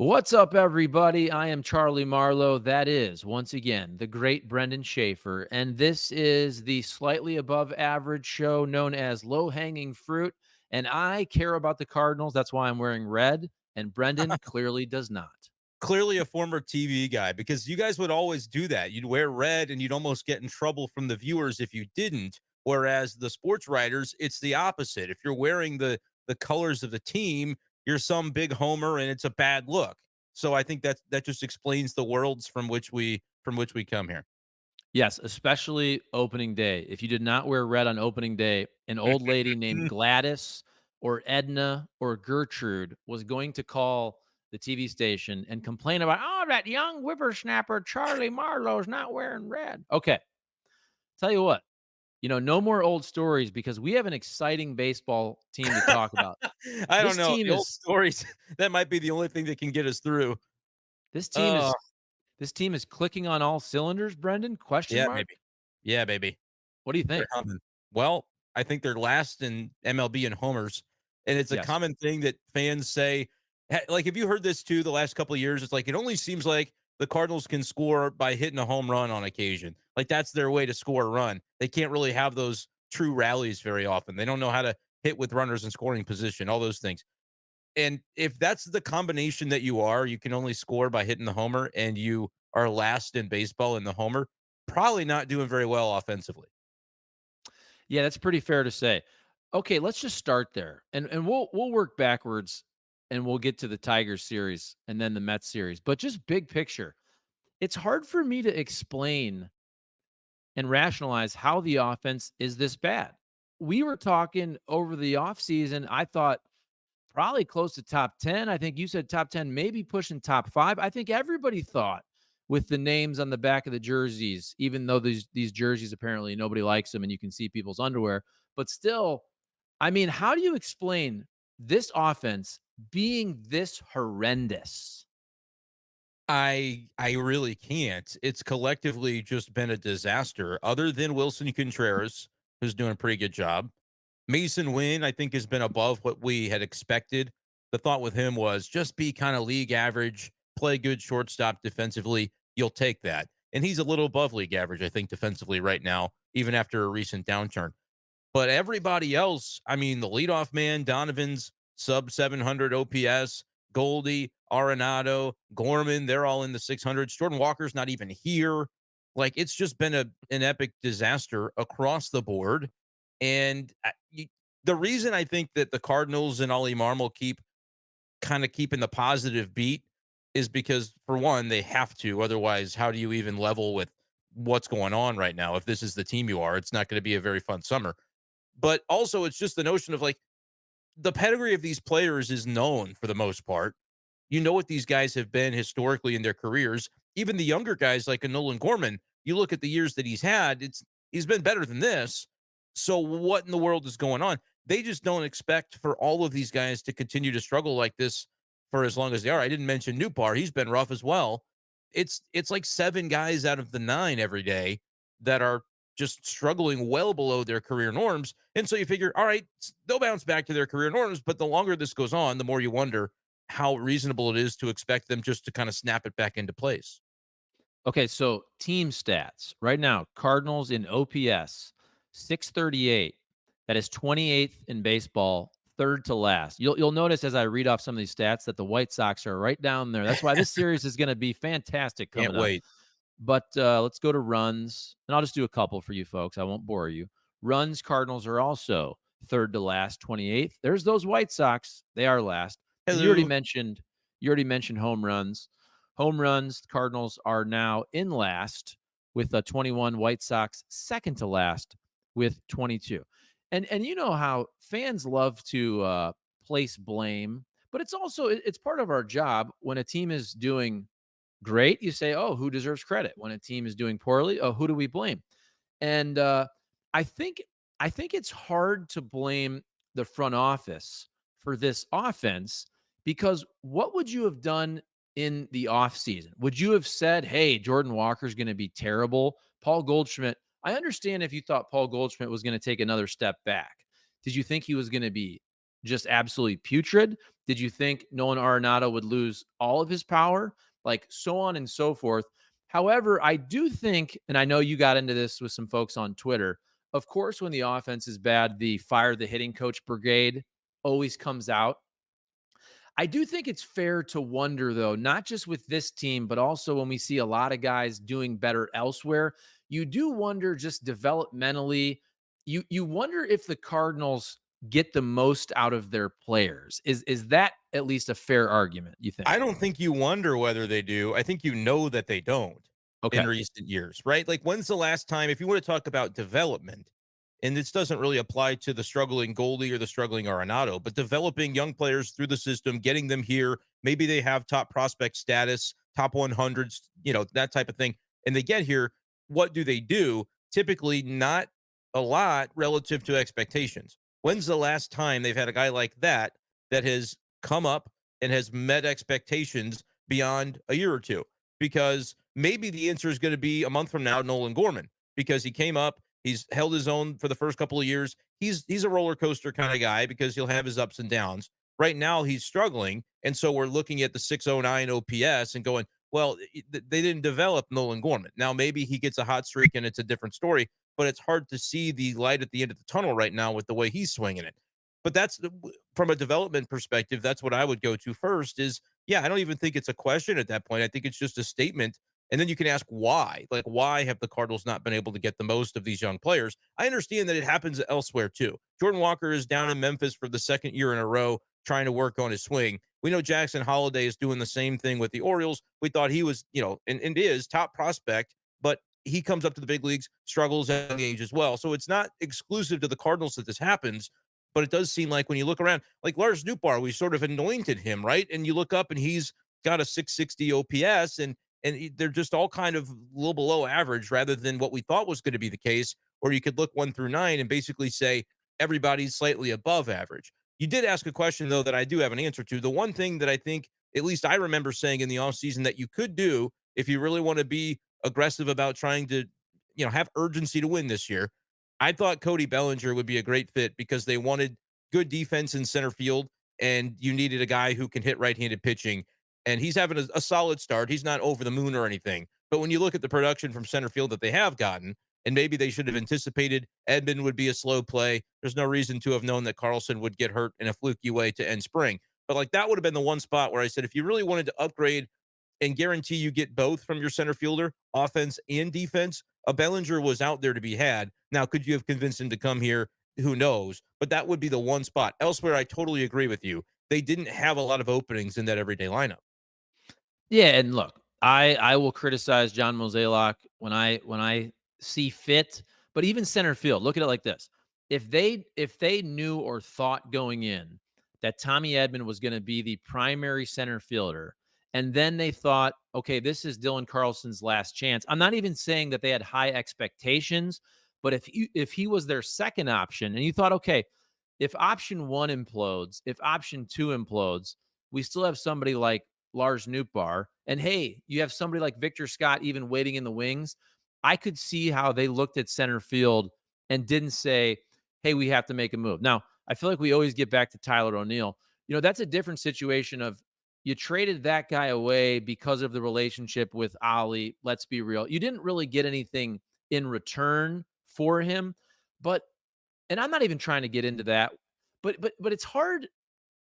What's up, everybody? I am Charlie Marlow. That is, once again, the great Brenden Schaeffer. And this is the slightly above average show known as Low Hanging Fruit. And I care about the Cardinals. That's why I'm wearing red. And Brenden clearly does not. Clearly a former TV guy, because you guys would always do that. You'd wear red and you'd almost get in trouble from the viewers if you didn't. Whereas the sports writers, it's the opposite. If you're wearing the colors of the team, you're some big homer and it's a bad look. So I think that just explains the worlds from which we come here. Yes, especially opening day. If you did not wear red on opening day, an old lady named Gladys or Edna or Gertrude was going to call the TV station and complain about, oh, that young whippersnapper Charlie Marlowe's not wearing red. Okay, tell you what, no more old stories because we have an exciting baseball team to talk about. I don't This know. team The old is stories, that might be the only thing that can get us through. this team Oh, is this team is clicking on all cylinders, Brendan? Question yeah, mark? baby. Yeah, baby. What do you They're think? humming. Well, I think they're last in MLB in homers, and it's a Yes. common thing that fans say. Like, have you heard this too? The last couple of years, it's like it only seems like the Cardinals can score by hitting a home run on occasion. Like that's their way to score a run. They can't really have those true rallies very often. They don't know how to hit with runners in scoring position. All those things. And if that's the combination that you can only score by hitting the homer, and you are last in baseball in the homer. Probably not doing very well offensively. Yeah, that's pretty fair to say. Okay, let's just start there, and we'll work backwards, and we'll get to the Tigers series and then the Mets series. But just big picture, it's hard for me to explain and rationalize how the offense is this bad. We were talking over the offseason, I thought probably close to top 10. I think you said top 10, maybe pushing top 5. I think everybody thought with the names on the back of the jerseys, even though these jerseys apparently nobody likes them and you can see people's underwear, but still, I mean, how do you explain this offense being this horrendous? I really can't. It's collectively just been a disaster. Other than Wilson Contreras, who's doing a pretty good job. Mason Wynn, I think, has been above what we had expected. The thought with him was just be kind of league average, play good shortstop defensively. You'll take that. And he's a little above league average, I think, defensively right now, even after a recent downturn. But everybody else, I mean, the leadoff man, Donovan's sub 700 OPS, Goldie, Arenado, Gorman, they're all in the 600s. Jordan Walker's not even here. Like, it's just been an epic disaster across the board. And the reason I think that the Cardinals and Ollie Marmol keep kind of keeping the positive beat is because, for one, they have to. Otherwise, how do you even level with what's going on right now? If this is the team you are, it's not going to be a very fun summer. But also, it's just the notion of like the pedigree of these players is known for the most part. You know what these guys have been historically in their careers. Even the younger guys like a Nolan Gorman, you look at the years that he's been better than this. So what in the world is going on? They just don't expect for all of these guys to continue to struggle like this for as long as they are. I didn't mention Newbar; he's been rough as well. It's like seven guys out of the nine every day that are just struggling well below their career norms. And so you figure, all right, they'll bounce back to their career norms. But the longer this goes on, the more you wonder how reasonable it is to expect them just to kind of snap it back into place. Okay, so team stats right now, Cardinals in OPS 638. That is 28th in baseball, third to last. You'll notice as I read off some of these stats that the White Sox are right down there. That's why this series is going to be fantastic Can't coming up. wait. But let's go to runs, and I'll just do a couple for you folks. I won't bore you. Runs, Cardinals are also third to last, 28th. There's those White Sox. They are last. And Hello. you already mentioned home runs. Home runs, the Cardinals are now in last with a 21, White Sox second to last with 22. And you know how fans love to place blame, but it's part of our job when a team is doing great, you say, "Oh, who deserves credit?" When a team is doing poorly, "Oh, who do we blame?" And I think I think it's hard to blame the front office for this offense because what would you have done in the offseason? Would you have said, "Hey, Jordan Walker's going to be terrible"? Paul Goldschmidt, I understand if you thought Paul Goldschmidt was going to take another step back. Did you think he was going to be just absolutely putrid? Did you think Nolan Arenado would lose all of his power? Like, so on and so forth. However, I do think, and I know you got into this with some folks on Twitter, of course, when the offense is bad, the fire the hitting coach brigade always comes out. I do think it's fair to wonder, though, not just with this team, but also when we see a lot of guys doing better elsewhere, you do wonder just developmentally. You wonder if the Cardinals get the most out of their players. Is that at least a fair argument, you think? I don't think you wonder whether they do. I think you know that they don't in Okay. recent years, right? Like, when's the last time, if you want to talk about development, and this doesn't really apply to the struggling Goldie or the struggling Arenado, but developing young players through the system, getting them here, maybe they have top prospect status, top 100s, that type of thing, and they get here. What do they do? Typically, not a lot relative to expectations. When's the last time they've had a guy like that that has come up and has met expectations beyond a year or two? Because maybe the answer is going to be a month from now, Nolan Gorman, because he came up, he's held his own for the first couple of years. He's a roller coaster kind of guy because he'll have his ups and downs. Right now, he's struggling, and so we're looking at the 609 OPS and going, well, they didn't develop Nolan Gorman. Now maybe he gets a hot streak and it's a different story, but it's hard to see the light at the end of the tunnel right now with the way he's swinging it. But that's from a development perspective, that's what I would go to first is, yeah, I don't even think it's a question at that point. I think it's just a statement. And then you can ask why. Like, why have the Cardinals not been able to get the most of these young players? I understand that it happens elsewhere too. Jordan Walker is down in Memphis for the second year in a row trying to work on his swing. We know Jackson Holiday is doing the same thing with the Orioles. We thought he was, and is top prospect, but he comes up to the big leagues, struggles at a young age as well. So it's not exclusive to the Cardinals that this happens, but it does seem like when you look around, like Lars Nootbaar, we sort of anointed him, right? And you look up and he's got a 660 OPS, and they're just all kind of a little below average rather than what we thought was going to be the case. Or you could look 1 through 9 and basically say everybody's slightly above average. You did ask a question though that I do have an answer to. The one thing that I think, at least I remember saying in the offseason, that you could do if you really want to be aggressive about trying to, have urgency to win this year. I thought Cody Bellinger would be a great fit because they wanted good defense in center field, and you needed a guy who can hit right-handed pitching. And he's having a solid start. He's not over the moon or anything. But when you look at the production from center field that they have gotten, and maybe they should have anticipated Edmund would be a slow play. There's no reason to have known that Carlson would get hurt in a fluky way to end spring. But like that would have been the one spot where I said, if you really wanted to upgrade and guarantee you get both from your center fielder, offense and defense, a Bellinger was out there to be had. Now, could you have convinced him to come here? Who knows? But that would be the one spot. Elsewhere, I totally agree with you. They didn't have a lot of openings in that everyday lineup. Yeah, and look, I will criticize John Mozeliak when I see fit, but even center field, look at it like this. If they knew or thought going in that Tommy Edman was going to be the primary center fielder, and then they thought, okay, this is Dylan Carlson's last chance. I'm not even saying that they had high expectations, but if he was their second option and you thought, okay, if option 1 implodes, if option 2 implodes, we still have somebody like Lars Nootbaar. And hey, you have somebody like Victor Scott even waiting in the wings. I could see how they looked at center field and didn't say, hey, we have to make a move. Now, I feel like we always get back to Tyler O'Neill. That's a different situation of you traded that guy away because of the relationship with Ali. Let's be real. You didn't really get anything in return for him. But and I'm not even trying to get into that, but it's hard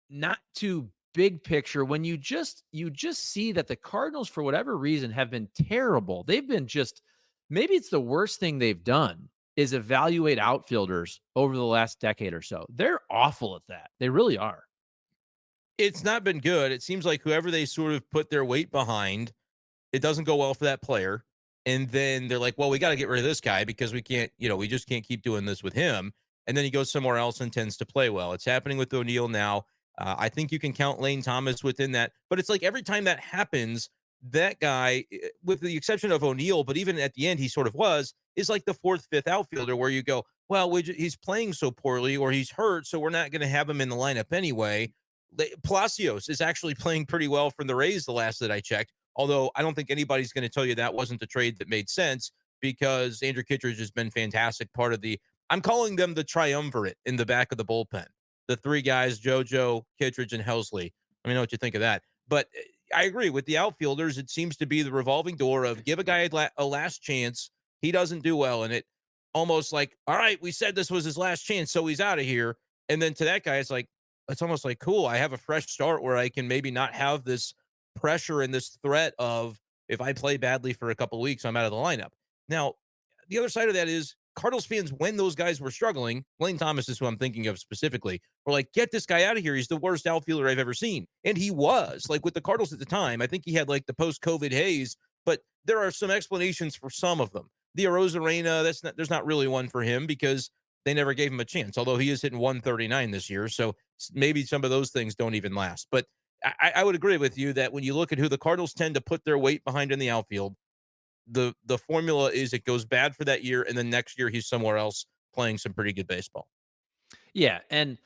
not to big picture when you just see that the Cardinals for whatever reason have been terrible. They've been just maybe it's the worst thing they've done is evaluate outfielders over the last decade or so. They're awful at that. They really are. It's not been good. It seems like whoever they sort of put their weight behind, it doesn't go well for that player. And then they're like, well, we got to get rid of this guy because we can't, we just can't keep doing this with him. And then he goes somewhere else and tends to play well. It's happening with O'Neill now. I think you can count Lane Thomas within that. But it's like every time that happens, that guy, with the exception of O'Neill, but even at the end, he sort of was, is like the fourth, fifth outfielder where you go, well, he's playing so poorly or he's hurt, so we're not going to have him in the lineup anyway. Palacios is actually playing pretty well from the Rays the last that I checked. Although I don't think anybody's going to tell you that wasn't the trade that made sense because Andrew Kittredge has been fantastic. Part of the, I'm calling them the triumvirate in the back of the bullpen. the three guys, JoJo, Kittredge, and Helsley. Let me know what you think of that. But I agree with the outfielders. It seems to be the revolving door of give a guy a last chance. He doesn't do well in it. Almost like, all right, we said this was his last chance, so he's out of here. And then to that guy, it's like, it's almost like, cool, I have a fresh start where I can maybe not have this pressure and this threat of if I play badly for a couple of weeks, I'm out of the lineup. Now, the other side of that is Cardinals fans, when those guys were struggling, Blaine Thomas is who I'm thinking of specifically, were like, get this guy out of here. He's the worst outfielder I've ever seen. And he was. Like with the Cardinals at the time, I think he had like the post-COVID haze, but there are some explanations for some of them. The Arozarena, there's not really one for him because they never gave him a chance, although he is hitting 139 this year. So maybe some of those things don't even last. But I would agree with you that when you look at who the Cardinals tend to put their weight behind in the outfield, the formula is it goes bad for that year, and then next year he's somewhere else playing some pretty good baseball. Yeah, and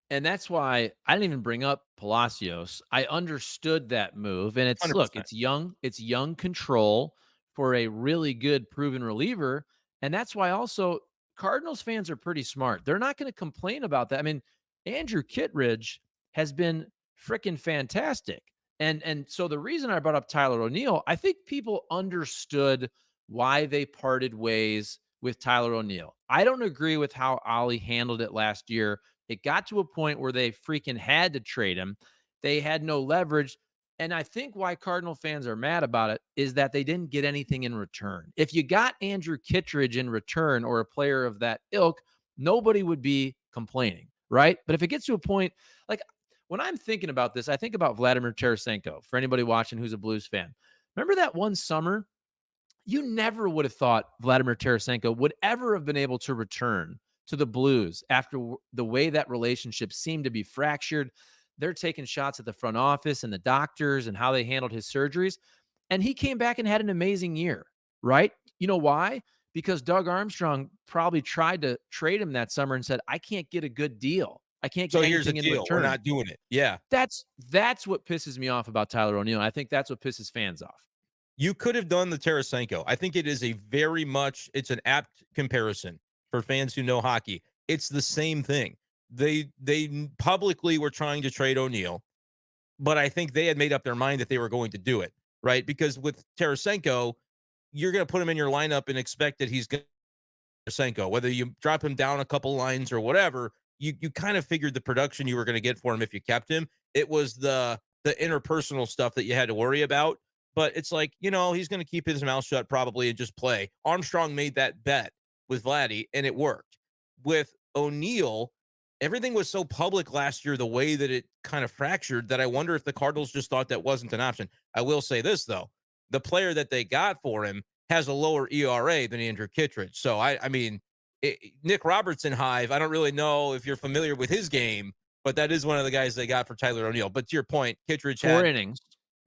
that's why I didn't even bring up Palacios. I understood that move, and it's look, 100%. it's young control for a really good proven reliever, and that's why also Cardinals fans are pretty smart. They're not going to complain about that. I mean, Andrew Kittredge has been freaking fantastic. And so the reason I brought up Tyler O'Neill, I think people understood why they parted ways with Tyler O'Neill. I don't agree with how Ollie handled it last year. It got to a point where they freaking had to trade him. They had no leverage. And I think why Cardinal fans are mad about it is that they didn't get anything in return. If you got Andrew Kittredge in return or a player of that ilk, nobody would be complaining, right? But if it gets to a point, like when I'm thinking about this, I think about Vladimir Tarasenko. For anybody watching who's a Blues fan, remember that one summer you never would have thought Vladimir Tarasenko would ever have been able to return to the Blues after the way that relationship seemed to be fractured. They're taking shots at the front office and the doctors and how they handled his surgeries. And he came back and had an amazing year, right? You know why? Because Doug Armstrong probably tried to trade him that summer and said, I can't get a good deal. I can't So get here's the anything in deal. We're return. not doing it. Yeah. That's what pisses me off about Tyler O'Neill. I think that's what pisses fans off. You could have done the Tarasenko. I think it is a very much it's an apt comparison for fans who know hockey. It's the same thing. They publicly were trying to trade O'Neill, but I think they had made up their mind that they were going to do it, right? Because with Tarasenko, you're going to put him in your lineup and expect that he's going to Tarasenko. Whether you drop him down a couple lines or whatever, you kind of figured the production you were going to get for him if you kept him. It was the interpersonal stuff that you had to worry about. But it's like, he's going to keep his mouth shut probably and just play. Armstrong made that bet with Vladdy, and it worked. With O'Neill, everything was so public last year, the way that it kind of fractured, that I wonder if the Cardinals just thought that wasn't an option. I will say this, though. The player that they got for him has a lower ERA than Andrew Kittredge. So, I mean, Nick Robertson Hive, I don't really know if you're familiar with his game, but that is one of the guys they got for Tyler O'Neill. But to your point, Kittredge Four had innings.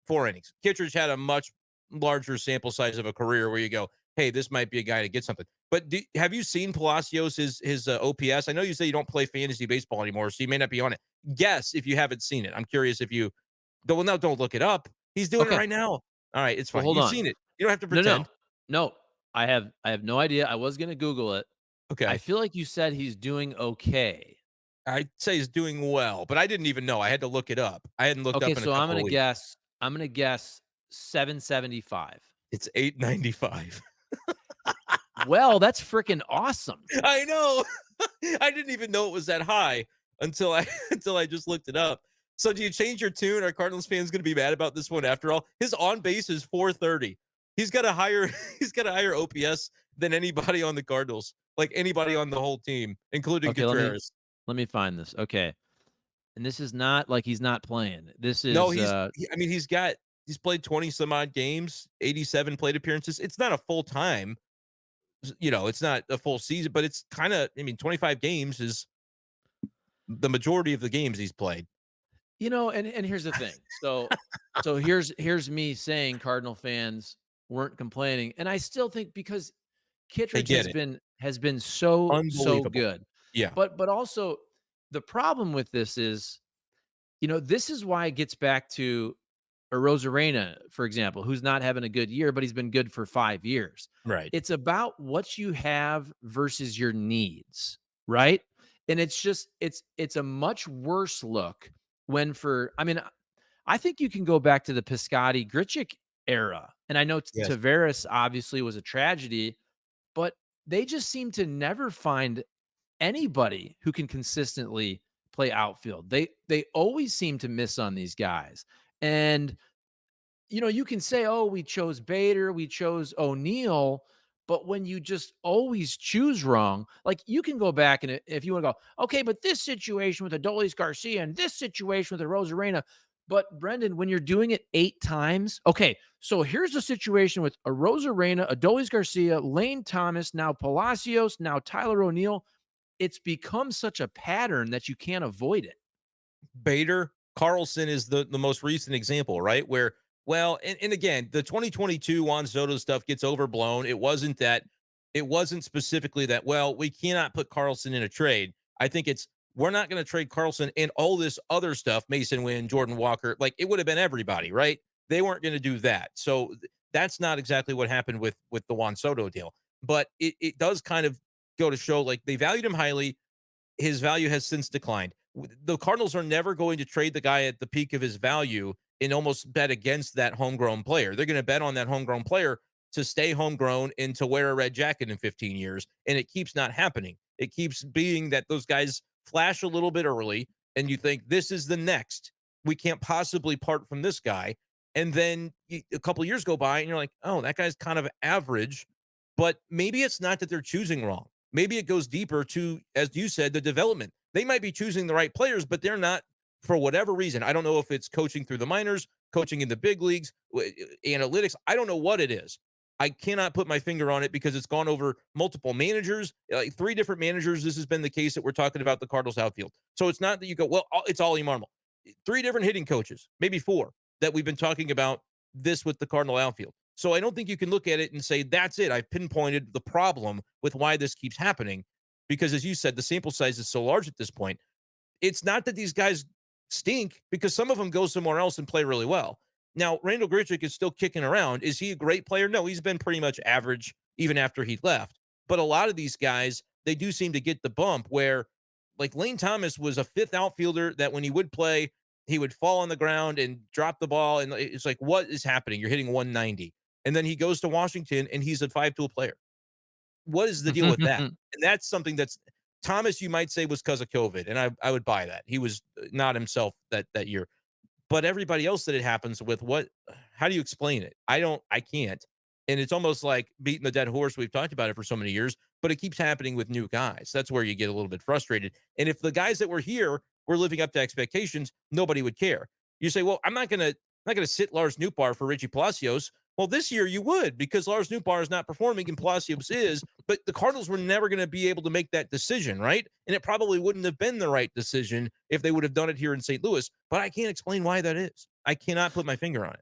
4 innings. Kittredge had a much larger sample size of a career where you go, hey, this might be a guy to get something. But have you seen Palacios, his OPS? I know you say you don't play fantasy baseball anymore, so you may not be on it. Guess if you haven't seen it. I'm curious if you don't. Well, don't look it up. He's doing it Okay. right now. All right, it's Well, fine. hold You've on. seen it. You don't have to No, no, pretend. no. I have no idea. I was gonna Google it. I Okay. feel like you said he's doing okay. I'd say he's doing well, but I didn't even know. I had to look it up. I hadn't looked Okay, up in a so I'm couple gonna of weeks. guess. I'm gonna guess 775. It's 895. Well, that's freaking awesome. I know. I didn't even know it was that high until I until I just looked it up. So do you change your tune? Are Cardinals fans going to be mad about this one after all? His on base is 430. He's got a higher he's got a higher OPS than anybody on the Cardinals, like anybody on the whole team, including Okay, let me Contreras. let me find this. Okay. And this is not like he's not playing. This No, is I mean he's played 20 some odd games, 87 plate appearances. It's not a full time, it's not a full season, but it's kind of, I mean, 25 games is the majority of the games he's played. and here's the thing. So here's me saying Cardinal fans weren't complaining. And I still think because They Kittredge get has it. been so Unbelievable. good. Yeah. But also the problem with this is, this is why it gets back to a Rosarena, for example, who's not having a good year, but he's been good for 5 years. Right. It's about what you have versus your needs, right? And it's just it's a much worse look when for I mean, I think you can go back to the Piscotty Grichuk era. And I know Yes. Tavares obviously was a tragedy, but they just seem to never find anybody who can consistently play outfield. They always seem to miss on these guys. And you can say, "Oh, we chose Bader, we chose O'Neill," but when you just always choose wrong, like you can go back and if you want to go, okay, but this situation with Adolis Garcia and this situation with the Rosarena, but Brenden, when you're doing it 8 times, okay, so here's the situation with a Rosarena, Adolis Garcia, Lane Thomas, now Palacios, now Tyler O'Neill. It's become such a pattern that you can't avoid it. Bader, Carlson is the most recent example, right? Where, well, and again, the 2022 Juan Soto stuff gets overblown. It wasn't specifically that, well, we cannot put Carlson in a trade. I think it's we're not going to trade Carlson and all this other stuff, Mason Wynn, Jordan Walker, like it would have been everybody, right? They weren't going to do that. So that's not exactly what happened with the Juan Soto deal. But it does kind of go to show like they valued him highly. His value has since declined. The Cardinals are never going to trade the guy at the peak of his value and almost bet against that homegrown player. They're going to bet on that homegrown player to stay homegrown and to wear a red jacket in 15 years. And it keeps not happening. It keeps being that those guys flash a little bit early and you think this is the next. We can't possibly part from this guy. And then a couple of years go by and you're like, oh, that guy's kind of average. But maybe it's not that they're choosing wrong. Maybe it goes deeper to, as you said, the development. They might be choosing the right players, but they're not for whatever reason. I don't know if it's coaching through the minors, coaching in the big leagues, analytics. I don't know what it is. I cannot put my finger on it because it's gone over multiple managers, like 3 different managers. This has been the case that we're talking about the Cardinals outfield. So it's not that you go, well, it's Ollie Marmol. 3 different hitting coaches, maybe 4, that we've been talking about this with the Cardinal outfield. So I don't think you can look at it and say, that's it. I've pinpointed the problem with why this keeps happening. Because as you said, the sample size is so large at this point. It's not that these guys stink because some of them go somewhere else and play really well. Now, Randall Grichuk is still kicking around. Is he a great player? No, he's been pretty much average even after he left. But a lot of these guys, they do seem to get the bump where, like Lane Thomas was a 5th outfielder that when he would play, he would fall on the ground and drop the ball. And it's like, what is happening? You're hitting 190. And then he goes to Washington and he's a 5 tool player. What is the deal with that? And that's something that's Thomas, you might say, was because of COVID. And I would buy that. He was not himself that year. But everybody else that it happens with, what how do you explain it? I can't. And it's almost like beating the dead horse. We've talked about it for so many years, but it keeps happening with new guys. That's where you get a little bit frustrated. And if the guys that were here were living up to expectations, nobody would care. You say, well, I'm not gonna sit Lars Nootbaar for Richie Palacios. Well, this year you would because Lars Nootbaar is not performing and Palacios is, but the Cardinals were never going to be able to make that decision, right? And it probably wouldn't have been the right decision if they would have done it here in St. Louis. But I can't explain why that is. I cannot put my finger on it.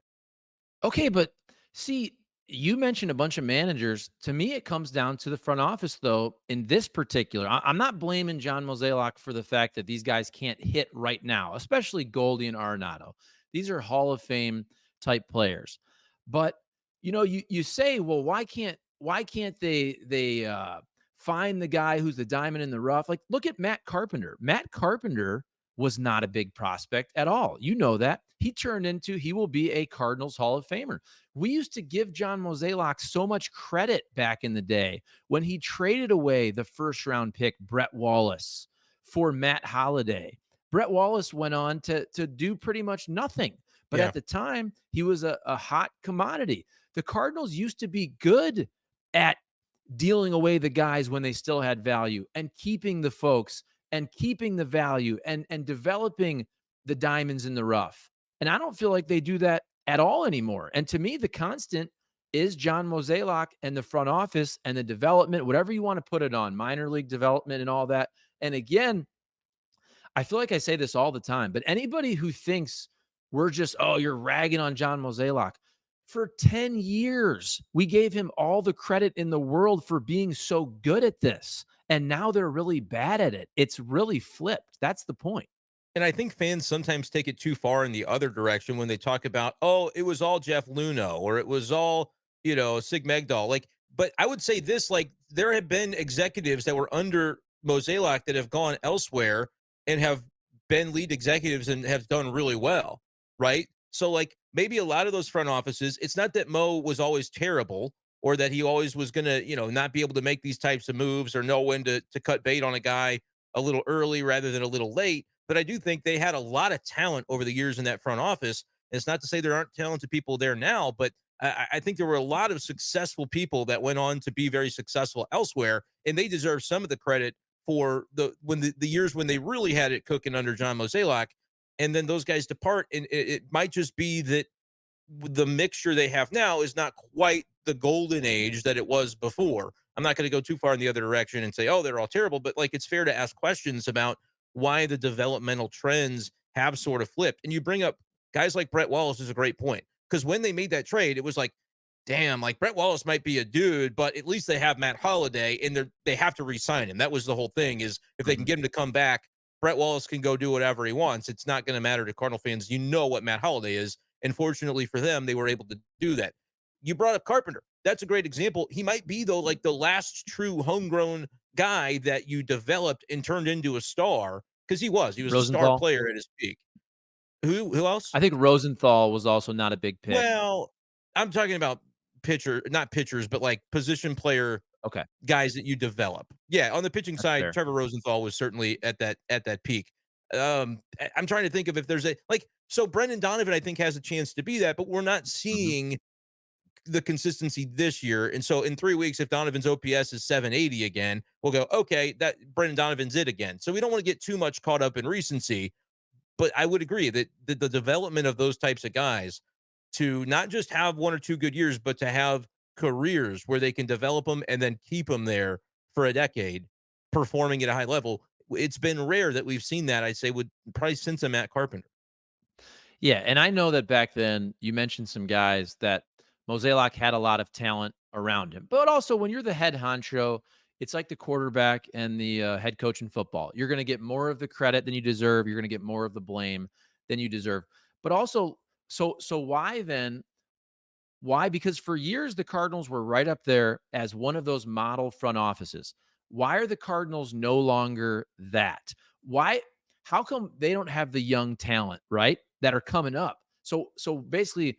Okay, but see, you mentioned a bunch of managers. To me, it comes down to the front office, though. In this particular, I'm not blaming John Mozeliak for the fact that these guys can't hit right now, especially Goldie and Arenado. These are Hall of Fame type players. But you say, well, why can't they find the guy who's the diamond in the rough? Like, look at Matt Carpenter. Matt Carpenter was not a big prospect at all. You know that. He will be a Cardinals Hall of Famer. We used to give John Mozeliak so much credit back in the day when he traded away the first round pick, Brett Wallace, for Matt Holliday. Brett Wallace went on to do pretty much nothing. But Yeah. at the time, he was a hot commodity. The Cardinals used to be good at dealing away the guys when they still had value and keeping the folks and keeping the value and developing the diamonds in the rough. And I don't feel like they do that at all anymore. And to me, the constant is John Mozeliak and the front office and the development, whatever you want to put it on, minor league development and all that. And again, I feel like I say this all the time, but anybody who thinks we're just, oh, you're ragging on John Mozeliak. For 10 years, we gave him all the credit in the world for being so good at this. And now they're really bad at it. It's really flipped. That's the point. And I think fans sometimes take it too far in the other direction when they talk about, oh, it was all Jeff Luno or it was all, Sig Megdal. Like, but I would say this, like, there have been executives that were under Mozeliak that have gone elsewhere and have been lead executives and have done really well, right? So like maybe a lot of those front offices, it's not that Mo was always terrible or that he always was going to, not be able to make these types of moves or know when to cut bait on a guy a little early rather than a little late. But I do think they had a lot of talent over the years in that front office. And it's not to say there aren't talented people there now, but I think there were a lot of successful people that went on to be very successful elsewhere, and they deserve some of the credit for the years when they really had it cooking under John Mozeliak. And then those guys depart, and it might just be that the mixture they have now is not quite the golden age that it was before. I'm not going to go too far in the other direction and say, oh, they're all terrible, but like it's fair to ask questions about why the developmental trends have sort of flipped. And you bring up guys like Brett Wallace is a great point because when they made that trade, it was like, damn, like Brett Wallace might be a dude, but at least they have Matt Holliday and they have to re-sign him. That was the whole thing is if they can Mhm. get him to come back, Brett Wallace can go do whatever he wants. It's not going to matter to Cardinal fans. You know what Matt Holliday is. And fortunately for them, they were able to do that. You brought up Carpenter. That's a great example. He might be, though, like the last true homegrown guy that you developed and turned into a star because he was. He was a star Rosenthal? player at his peak. Who else? I think Rosenthal was also not a big pick. Well, I'm talking about not pitchers, but like position player Okay, guys that you develop. Yeah, on the pitching that's side, fair. Trevor Rosenthal was certainly at that peak. I'm trying to think of if there's a like so Brendan Donovan, I think, has a chance to be that, but we're not Mhm. seeing the consistency this year. And so in 3 weeks, if Donovan's OPS is 780 again, we'll go, okay, that Brendan Donovan's it again. So we don't want to get too much caught up in recency, but I would agree that the development of those types of guys to not just have 1 or 2 good years, but to have careers where they can develop them and then keep them there for a decade, performing at a high level. It's been rare that we've seen that. I'd say would probably since a Matt Carpenter. Yeah, and I know that back then you mentioned some guys that Mozeliak had a lot of talent around him. But also when you're the head honcho, it's like the quarterback and the head coach in football. You're going to get more of the credit than you deserve. You're going to get more of the blame than you deserve. But also, so why then why? Because for years, the Cardinals were right up there as one of those model front offices. Why are the Cardinals no longer that? Why? How come they don't have the young talent, right? That are coming up. So basically,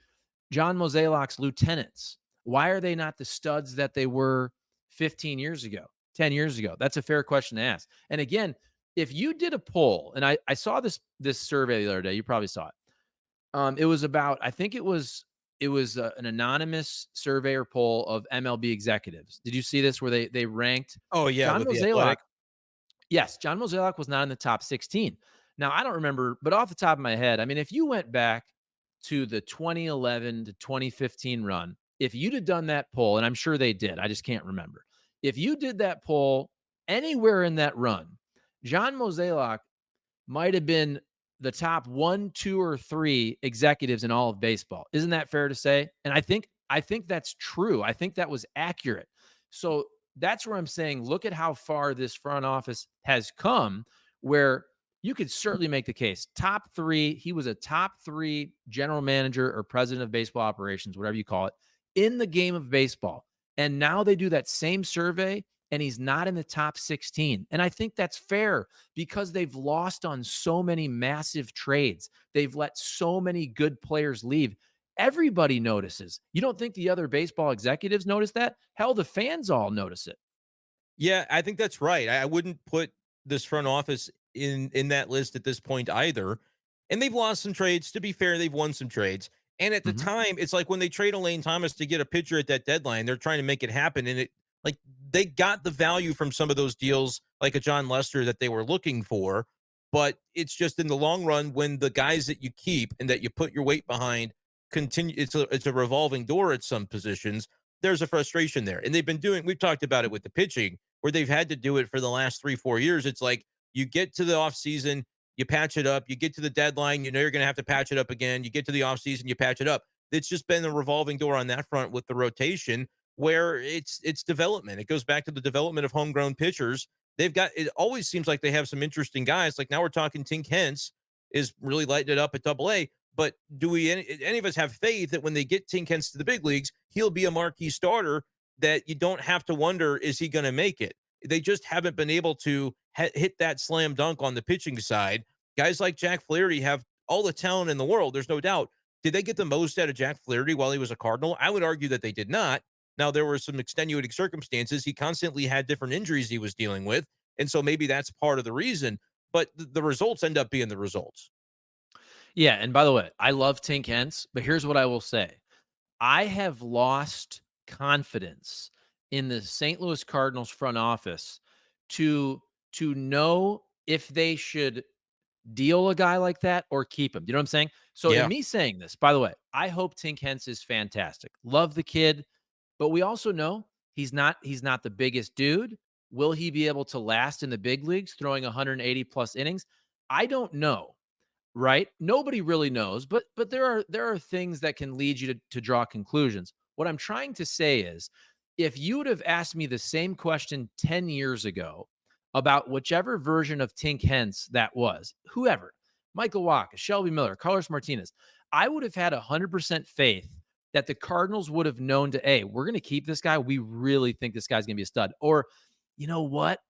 John Mozeliak's lieutenants, why are they not the studs that they were 15 years ago, 10 years ago? That's a fair question to ask. And again, if you did a poll, and I saw this survey the other day, you probably saw it. It was about I think it was an anonymous survey or poll of MLB executives. Did you see this where they ranked Oh yeah, John with the Mozeliak? Athletic. Yes, John Mozeliak was not in the top 16. Now, I don't remember, but off the top of my head, I mean, if you went back to the 2011 to 2015 run, if you'd have done that poll, and I'm sure they did, I just can't remember. If you did that poll anywhere in that run, John Mozeliak might have been the top 1, 2, or 3 executives in all of baseball. Isn't that fair to say? And I think that's true. I think that was accurate. So that's where I'm saying, look at how far this front office has come, where you could certainly make the case. Top 3, he was a top 3 general manager or president of baseball operations, whatever you call it, in the game of baseball. And now they do that same survey and he's not in the top 16. And I think that's fair because they've lost on so many massive trades. They've let so many good players leave. Everybody notices. You don't think the other baseball executives notice that? Hell, the fans all notice it. Yeah, I think that's right. I wouldn't put this front office in that list at this point either. And they've lost some trades. To be fair, they've won some trades. And at the Mhm. time, it's like when they trade Elaine Thomas to get a pitcher at that deadline, they're trying to make it happen. And it like they got the value from some of those deals, like a John Lester that they were looking for. But it's just in the long run, when the guys that you keep and that you put your weight behind continue, it's a revolving door at some positions. There's a frustration there. And we've talked about it with the pitching where they've had to do it for the last 3, 4 years. It's like you get to the offseason, you patch it up, you get to the deadline, you know you're going to have to patch it up again. You get to the offseason, you patch it up. It's just been a revolving door on that front with the rotation where it's development. It goes back to the development of homegrown pitchers. It always seems like they have some interesting guys. Like now we're talking Tink Hence is really lighting it up at AA. But do any of us have faith that when they get Tink Hence to the big leagues, he'll be a marquee starter that you don't have to wonder, is he going to make it? They just haven't been able to hit that slam dunk on the pitching side. Guys like Jack Flaherty have all the talent in the world. There's no doubt. Did they get the most out of Jack Flaherty while he was a Cardinal? I would argue that they did not. Now, there were some extenuating circumstances. He constantly had different injuries he was dealing with. And so maybe that's part of the reason. But the results end up being the results. Yeah, and by the way, I love Tink Hence, but here's what I will say. I have lost confidence in the St. Louis Cardinals front office to know if they should deal a guy like that or keep him. You know what I'm saying? So in Yeah. me saying this, by the way, I hope Tink Hence is fantastic. Love the kid, but we also know he's not the biggest dude. Will he be able to last in the big leagues throwing 180 plus innings? I don't know. Right? Nobody really knows, but there are things that can lead you to draw conclusions. What I'm trying to say is, if you would have asked me the same question 10 years ago about whichever version of Tink Hence that was, whoever, Michael Wacha, Shelby Miller, Carlos Martinez, I would have had 100% faith that the Cardinals would have known to, hey, we're going to keep this guy. We really think this guy's going to be a stud. Or, you know what?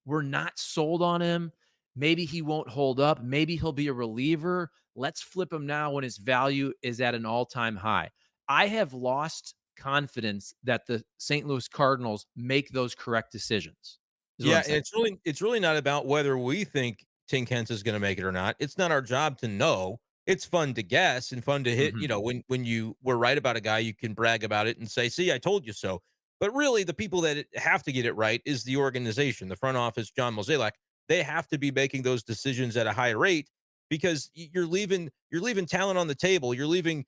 We're not sold on him. Maybe he won't hold up. Maybe he'll be a reliever. Let's flip him now when his value is at an all-time high. I have lost confidence that the St. Louis Cardinals make those correct decisions, is what Yeah, I'm and saying. it's really not about whether we think Tin Kens is going to make it or not. It's not our job to know. It's fun to guess and fun to hit. Mhm. When you were right about a guy, you can brag about it and say, "See, I told you so." But really, the people that have to get it right is the organization, the front office, John Mozeliak. They have to be making those decisions at a high rate because you're leaving talent on the table. You're leaving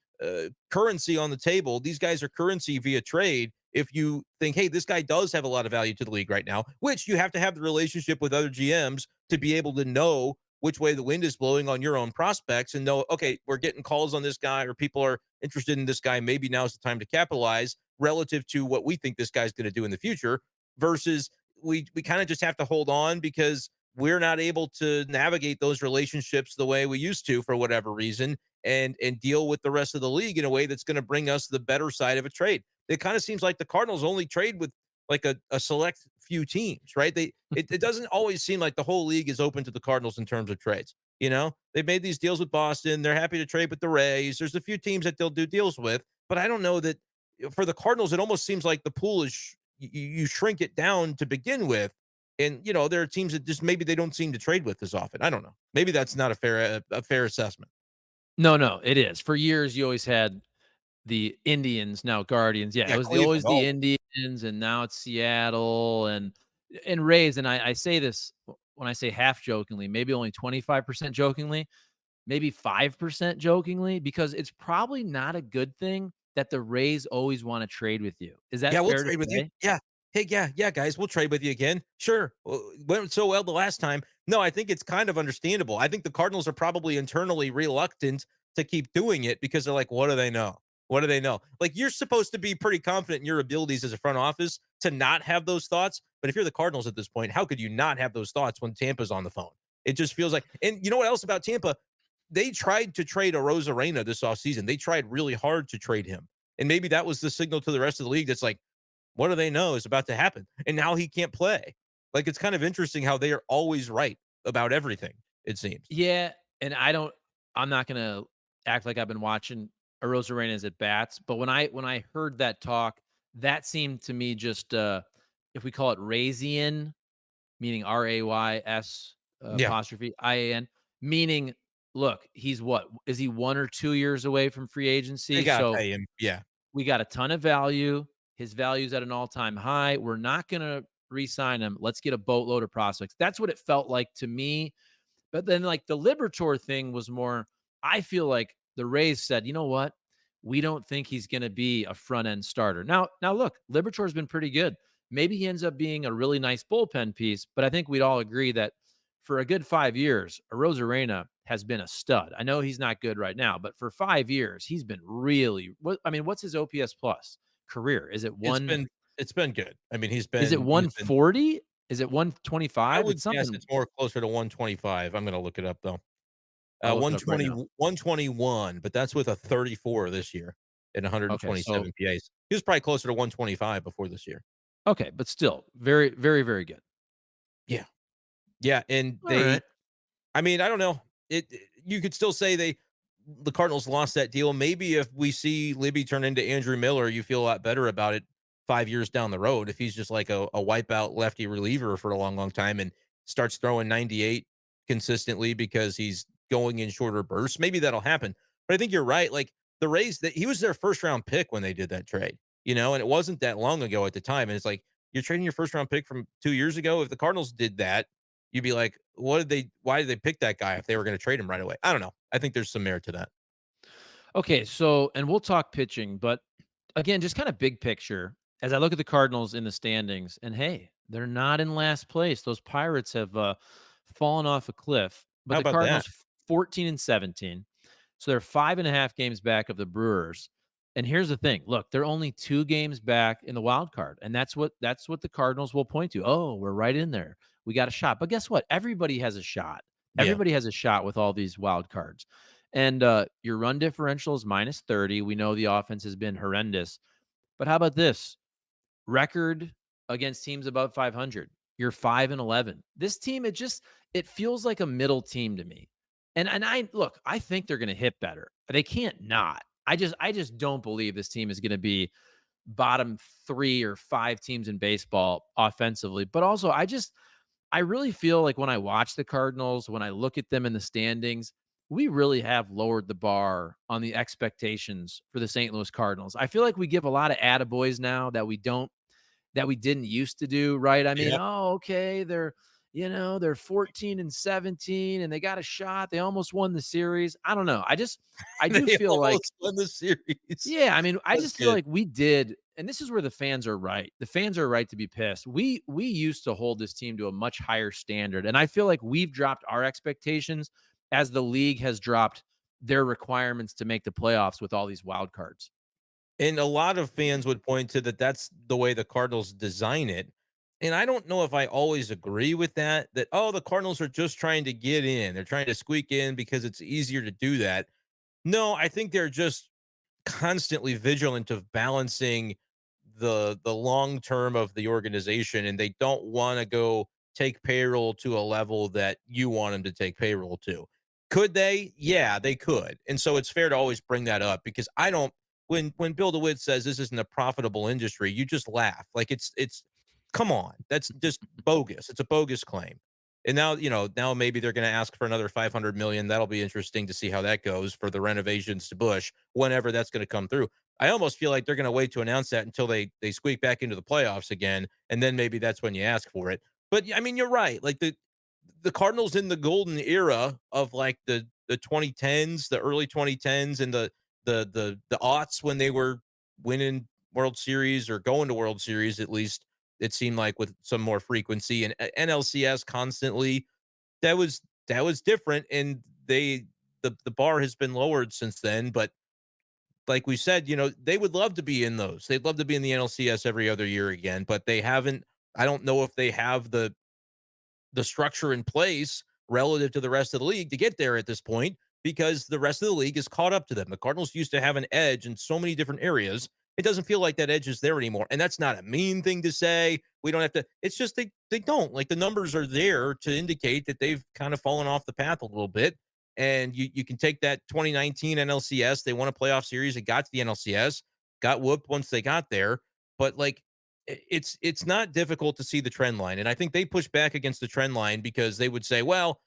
currency on the table. These guys are currency via trade. If you think, hey, this guy does have a lot of value to the league right now, which you have to have the relationship with other GMs to be able to know which way the wind is blowing on your own prospects and know, okay, we're getting calls on this guy or people are interested in this guy. Maybe now's the time to capitalize relative to what we think this guy's going to do in the future versus we kind of just have to hold on because we're not able to navigate those relationships the way we used to for whatever reason and deal with the rest of the league in a way that's going to bring us the better side of a trade. It kind of seems like the Cardinals only trade with like a select few teams, right? It doesn't always seem like the whole league is open to the Cardinals in terms of trades. They've made these deals with Boston. They're happy to trade with the Rays. There's a few teams that they'll do deals with, but I don't know that for the Cardinals, it almost seems like the pool is you shrink it down to begin with. And there are teams that just maybe they don't seem to trade with as often. I don't know. Maybe that's not a fair assessment. No, no, it is. For years, you always had the Indians, now Guardians. Yeah, it Yeah, was Cleveland. always the Oh, Indians, and now it's Seattle and Rays. And I say this when I say half jokingly, maybe only 25% jokingly, maybe 5% jokingly, because it's probably not a good thing that the Rays always want to trade with you. Is that yeah, we'll fair to trade with you. say? Yeah. Hey, yeah, yeah, guys, we'll trade with you again. Sure. Well, went so well the last time. No, I think it's kind of understandable. I think the Cardinals are probably internally reluctant to keep doing it because they're like, what do they know? What do they know? Like, you're supposed to be pretty confident in your abilities as a front office to not have those thoughts. But if you're the Cardinals at this point, how could you not have those thoughts when Tampa's on the phone? It just feels like, and you know what else about Tampa? They tried to trade a Rosarena this offseason. They tried really hard to trade him. And maybe that was the signal to the rest of the league that's like, what do they know is about to happen? And now he can't play. Like, it's kind of interesting how they are always right about everything, it seems. Yeah, and I'm not gonna act like I've been watching Arozarena's at bats, but when I heard that talk, that seemed to me just if we call it Raysian, meaning Rays Yeah, apostrophe IAN, meaning look, he's what? Is he 1 or 2 years away from free they agency? got to So pay him. Yeah. we got a ton of value. His value's at an all-time high. We're not gonna re-sign him. Let's get a boatload of prospects. That's what it felt like to me, but then, like, the Libertor thing was more, I feel like the Rays said, "You know what? We don't think he's gonna be a front end starter." Now look, Libertor's been pretty good. Maybe he ends up being a really nice bullpen piece, but I think we'd all agree that for a good 5 years, Arozarena has been a stud. I know he's not good right now, but for 5 years, he's been really what's his OPS plus career? It's been it's been good. I mean, Is it he's been 140? Is it I 125? would It's guess something. it's more closer to 125. I'm gonna look it up though. I'll look it up right 120, now. 121, but that's with a 34 this year and Okay, so 127 PAs. He was probably closer to 125 before this year. okay, but still very, very, very good. Yeah. Yeah, and All right. I mean, I don't know. You could still say the Cardinals lost that deal. Maybe if we see Libby turn into Andrew Miller, you feel a lot better about it 5 years down the road. If he's just like a wipeout lefty reliever for a long, long time and starts throwing 98 consistently because he's going in shorter bursts, maybe that'll happen. But I think you're right. Like the Rays, that he was their first round pick when they did that trade, and it wasn't that long ago at the time. And it's like you're trading your first round pick from 2 years ago. If the Cardinals did that, you'd be like, why did they pick that guy if they were going to trade him right away? I don't know. I think there's some merit to that. Okay, so and we'll talk pitching, but again, just kind of big picture. As I look at the Cardinals in the standings, and hey, they're not in last place. Those Pirates have fallen off a cliff, but How the about that? Cardinals 14 and 17, so they're 5.5 games back of the Brewers. And here's the thing: look, they're only 2 games back in the wild card, and that's what the Cardinals will point to. Oh, we're right in there. We got a shot. But guess what? Everybody has a shot. Yeah. Everybody has a shot with all these wild cards. And your run differential is minus 30. We know the offense has been horrendous. But how about this? Record against teams above 500. You're 5 and 11. This team, it feels like a middle team to me. And I look, I think they're going to hit better. They can't not. I just don't believe this team is going to be bottom 3 or 5 teams in baseball offensively. But also, I really feel like when I watch the Cardinals, when I look at them in the standings, we really have lowered the bar on the expectations for the St. Louis Cardinals. I feel like we give a lot of attaboys now that we didn't used to do, right? I mean, Yeah. oh, okay, they're 14 and 17 and they got a shot. They almost won the series. I don't know. I do They feel like almost won the series. yeah, I mean, I That's just feel good. like we did, and this is where the fans are right. The fans are right to be pissed. We used to hold this team to a much higher standard, and I feel like we've dropped our expectations as the league has dropped their requirements to make the playoffs with all these wild cards. And a lot of fans would point to that that's the way the Cardinals design it. And I don't know if I always agree with that, oh, the Cardinals are just trying to get in. They're trying to squeak in because it's easier to do that. No, I think they're just constantly vigilant of balancing the long term of the organization, and they don't want to go take payroll to a level that you want them to take payroll to. Could they? Yeah, they could. And so it's fair to always bring that up because I don't when Bill DeWitt says this isn't a profitable industry, you just laugh. Like it's come on. That's just bogus. It's a bogus claim. And now, now maybe they're going to ask for another 500 million. That'll be interesting to see how that goes for the renovations to Bush whenever that's going to come through. I almost feel like they're going to wait to announce that until they squeak back into the playoffs again, and then maybe that's when you ask for it. But I mean, you're right. Like the Cardinals in the golden era of like the 2010s, the early 2010s, and the aughts when they were winning World Series or going to World Series, at least it seemed like with some more frequency, and NLCS constantly. That was different, and the bar has been lowered since then. But like we said, they would love to be in those. They'd love to be in the NLCS every other year again, but they haven't. I don't know if they have the structure in place relative to the rest of the league to get there at this point because the rest of the league is caught up to them. The Cardinals used to have an edge in so many different areas. It doesn't feel like that edge is there anymore. And that's not a mean thing to say. We don't have to, it's just they don't. Like the numbers are there to indicate that they've kind of fallen off the path a little bit. And you can take that 2019 NLCS. They won a playoff series. They got to the NLCS, got whooped once they got there. But like it's not difficult to see the trend line. And I think they push back against the trend line because they would say, well,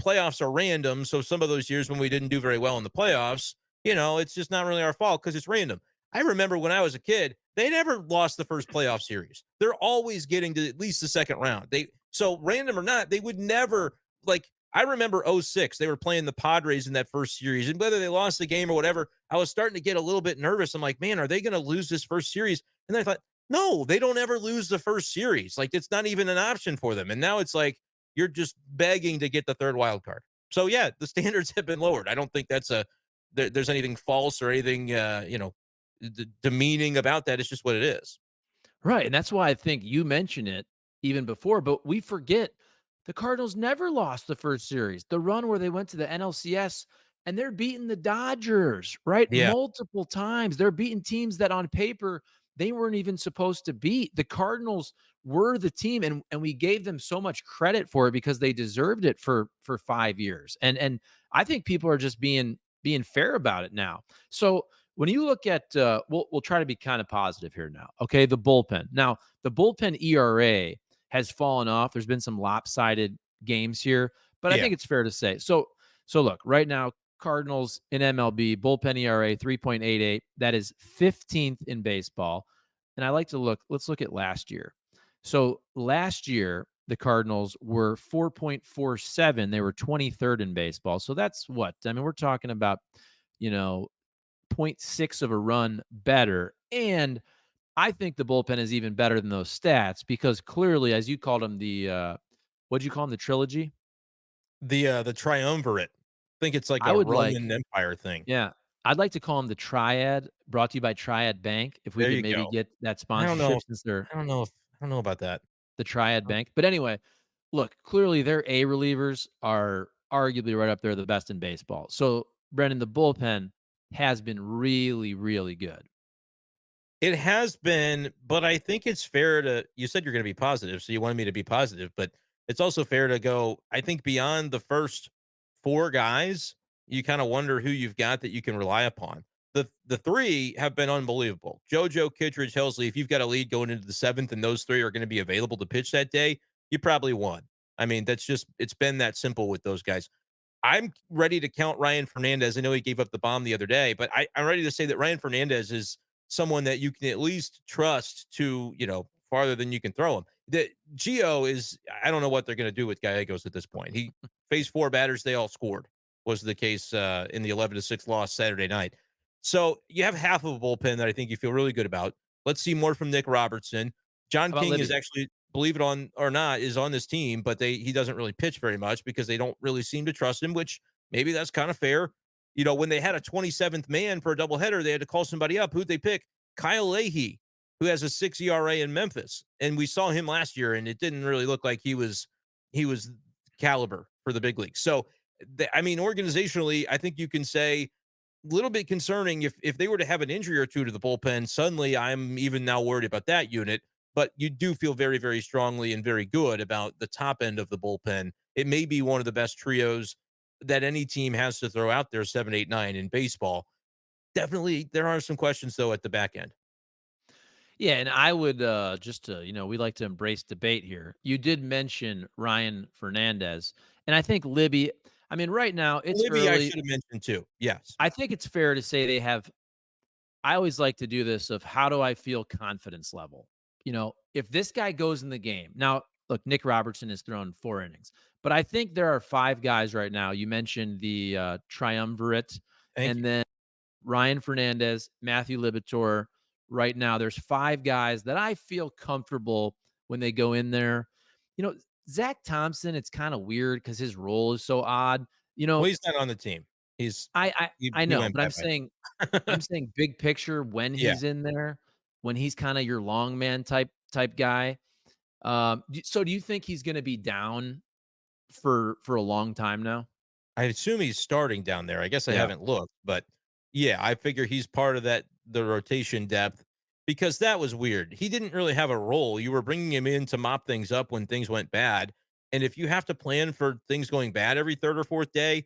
playoffs are random. So some of those years when we didn't do very well in the playoffs, it's just not really our fault because it's random. I remember when I was a kid, they never lost the first playoff series. They're always getting to at least the second round. So random or not, they would never like I remember '06. They were playing the Padres in that first series. And whether they lost the game or whatever, I was starting to get a little bit nervous. I'm like, man, are they going to lose this first series? And then I thought, no, they don't ever lose the first series. Like it's not even an option for them. And now it's like you're just begging to get the third wild card. So yeah, the standards have been lowered. I don't think there's anything false or anything demeaning about that. It's just what it is. Right, and that's why I think you mentioned it even before, but we forget the Cardinals never lost the first series. The run where they went to the NLCS and they're beating the Dodgers, right? Yeah. Multiple times. They're beating teams that on paper they weren't even supposed to beat. The Cardinals were the team, and we gave them so much credit for it because they deserved it for 5 years. And I think people are just being fair about it now. So when you look at we'll try to be kind of positive here now. Okay, the bullpen. Now, the bullpen ERA has fallen off. There's been some lopsided games here, but I Yeah. think it's fair to say. So look, right now, Cardinals in MLB, bullpen ERA 3.88. That is 15th in baseball. And I like to let's look at last year. So last year, the Cardinals were 4.47. They were 23rd in baseball. So that's what? I mean, we're talking about, you know, point 0.6 of a run better. And I think the bullpen is even better than those stats because clearly, as you called them, what'd you call them? The trilogy? The triumvirate. I think it's like I a would like, Roman Empire thing. yeah, I'd like to call them the triad, brought to you by Triad Bank. If we There could you maybe go. get that I don't know sponsorship if since they're I don't know about that. the Triad Bank. But anyway, look, clearly their A relievers are arguably right up there, the best in baseball. So, Brendan, the bullpen has been really, really good. It has been, but I think it's fair to you said you're gonna be positive, so you wanted me to be positive, but it's also fair to go, I think beyond the first 4 guys, you kinda wonder who you've got that you can rely upon. The 3 have been unbelievable. JoJo, Kittredge, Helsley, if you've got a lead going into the 7th and those 3 are gonna be available to pitch that day, you probably won. I mean, that's just it's been that simple with those guys. I'm ready to count Ryan Fernandez. I know he gave up the bomb the other day, but I'm ready to say that Ryan Fernandez is someone that you can at least trust to, farther than you can throw him. The Gio is, I don't know what they're going to do with Gallegos at this point. He faced 4 batters, they all scored, was the case in the 11-6 loss Saturday night. So you have half of a bullpen that I think you feel really good about. Let's see more from Nick Robertson. John How about King is Libby? actually, believe it on or not, is on this team, but he doesn't really pitch very much because they don't really seem to trust him, which maybe that's kind of fair. When they had a 27th man for a doubleheader, they had to call somebody up. Who'd they pick? Kyle Leahy, who has a 6 ERA in Memphis. And we saw him last year, and it didn't really look like he was caliber for the big league. So I mean, organizationally, I think you can say little bit concerning if they were to have an injury or two to the bullpen. Suddenly, I'm even now worried about that unit. But you do feel very, very strongly and very good about the top end of the bullpen. It may be one of the best trios that any team has to throw out there, 7, 8, 9 in baseball. Definitely, there are some questions though at the back end. Yeah, and I would just to, we like to embrace debate here. You did mention Ryan Fernandez, and I think Libby. I mean, right now it's Libby, I early. should have mentioned too. Yes. I think it's fair to say they have. I always like to do this of how do I feel confidence level. If this guy goes in the game now. Look, Nick Robertson has thrown 4 innings, but I think there are 5 guys right now. You mentioned the triumvirate, Thank and you. then Ryan Fernandez, Matthew Libator. Right now, there's 5 guys that I feel comfortable when they go in there. You know, Zach Thompson, it's kind of weird because his role is so odd. You Well, know, he's not on the team. He's I I, I he know, went but I'm bye bye. saying I'm saying big picture when Yeah. he's in there, when he's kind of your long man type guy. So do you think he's going to be down for a long time now? I assume he's starting down there. I guess I Yeah. haven't looked, but yeah, I figure he's part of the rotation depth because that was weird. He didn't really have a role. You were bringing him in to mop things up when things went bad. And if you have to plan for things going bad every third or fourth day,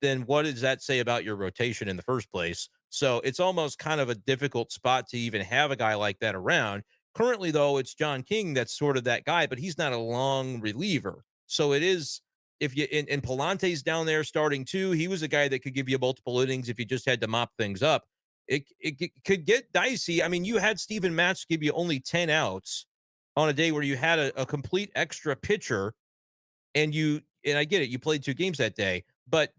then what does that say about your rotation in the first place? So it's almost kind of a difficult spot to even have a guy like that around. Currently, though, it's John King that's sort of that guy, but he's not a long reliever. So it is if you and Palante's down there starting too. He was a guy that could give you multiple innings if you just had to mop things up. Could get dicey. I mean, you had Steven Matz give you only 10 outs on a day where you had a complete extra pitcher and I get it, you played 2 games that day, but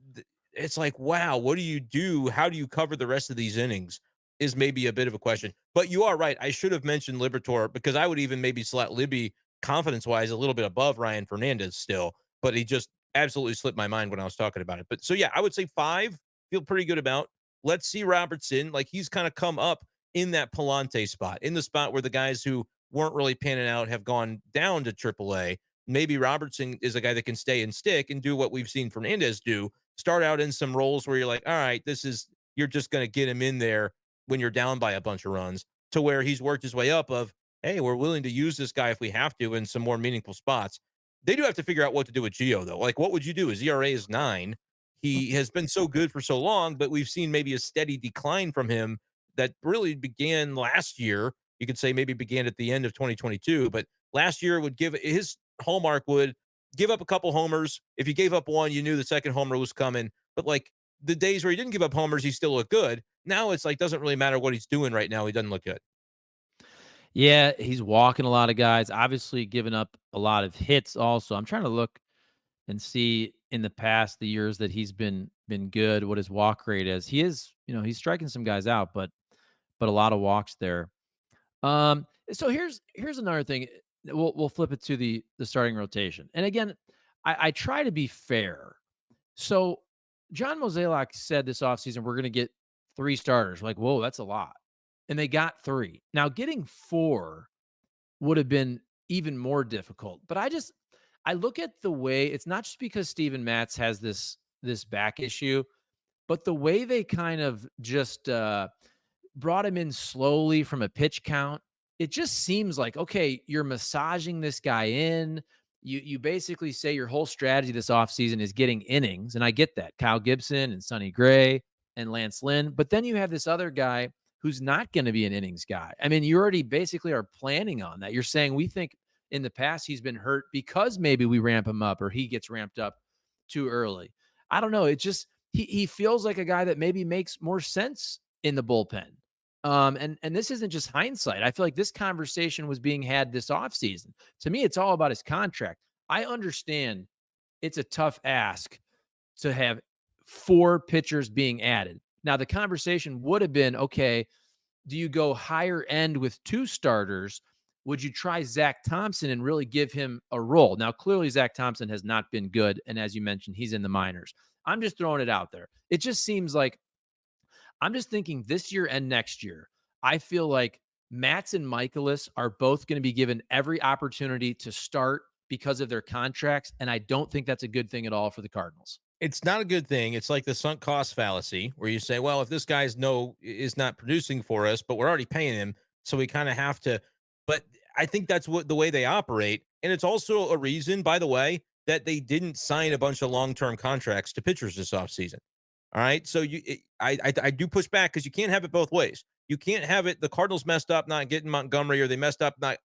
it's like, wow, what do you do? How do you cover the rest of these innings is maybe a bit of a question. But you are right. I should have mentioned Libertor because I would even maybe slot Libby confidence-wise a little bit above Ryan Fernandez still, but he just absolutely slipped my mind when I was talking about it. But so yeah, I would say 5, feel pretty good about. Let's see Robertson, like he's kind of come up in that Palante spot, in the spot where the guys who weren't really panning out have gone down to AAA. Maybe Robertson is a guy that can stay and stick and do what we've seen Fernandez do. Start out in some roles where you're like, all right, you're just going to get him in there when you're down by a bunch of runs. to where he's worked his way up of, hey, we're willing to use this guy if we have to in some more meaningful spots. They do have to figure out what to do with Gio, though. Like, what would you do? His ERA is 9. He has been so good for so long, but we've seen maybe a steady decline from him that really began last year. You could say maybe began at the end of 2022, but last year would give his hallmark would give up a couple homers. If you gave up one, you knew the second homer was coming. But like the days where he didn't give up homers, he still looked good. Now it's like doesn't really matter what he's doing right now. He doesn't look good. Yeah, he's walking a lot of guys, obviously giving up a lot of hits also. I'm trying to look and see in the past the years that he's been good, what his walk rate is. He is, he's striking some guys out, but a lot of walks there. So here's another thing. We'll flip it to the starting rotation. And again, I try to be fair. So John Mozeliak said this offseason, we're gonna get 3 starters. Like, whoa, that's a lot. And they got 3. Now getting 4 would have been even more difficult. But I look at the way it's not just because Steven Matz has this back issue, but the way they kind of just brought him in slowly from a pitch count. It just seems like, okay, you're massaging this guy in. You basically say your whole strategy this offseason is getting innings. And I get that. Kyle Gibson and Sonny Gray and Lance Lynn. But then you have this other guy who's not going to be an innings guy. I mean, you already basically are planning on that. You're saying we think in the past he's been hurt because maybe we ramp him up or he gets ramped up too early. I don't know. It just he feels like a guy that maybe makes more sense in the bullpen. And this isn't just hindsight. I feel like this conversation was being had this offseason. To me, it's all about his contract. I understand it's a tough ask to have 4 pitchers being added. Now, the conversation would have been, okay, do you go higher end with 2 starters? Would you try Zach Thompson and really give him a role? Now, clearly, Zach Thompson has not been good. And as you mentioned, he's in the minors. I'm just throwing it out there. It just seems like I'm just thinking this year and next year, I feel like Matz and Michaelis are both going to be given every opportunity to start because of their contracts. And I don't think that's a good thing at all for the Cardinals. It's not a good thing. It's like the sunk cost fallacy where you say, well, if this guy's no is not producing for us, but we're already paying him, so we kind of have to. But I think that's what the way they operate. And it's also a reason, by the way, that they didn't sign a bunch of long-term contracts to pitchers this offseason. All right. So I do push back because you can't have it both ways. You can't have it. The Cardinals messed up not getting Montgomery, or they messed up not,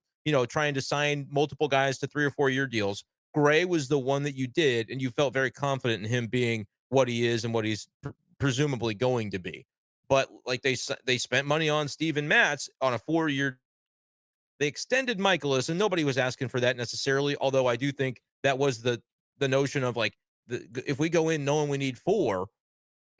trying to sign multiple guys to 3 or 4 year deals. Gray was the one that you did, and you felt very confident in him being what he is and what he's presumably going to be. But like they spent money on Steven Matz on a 4 year. They extended Michaelis, and nobody was asking for that necessarily. Although I do think that was the notion of like if we go in knowing we need 4,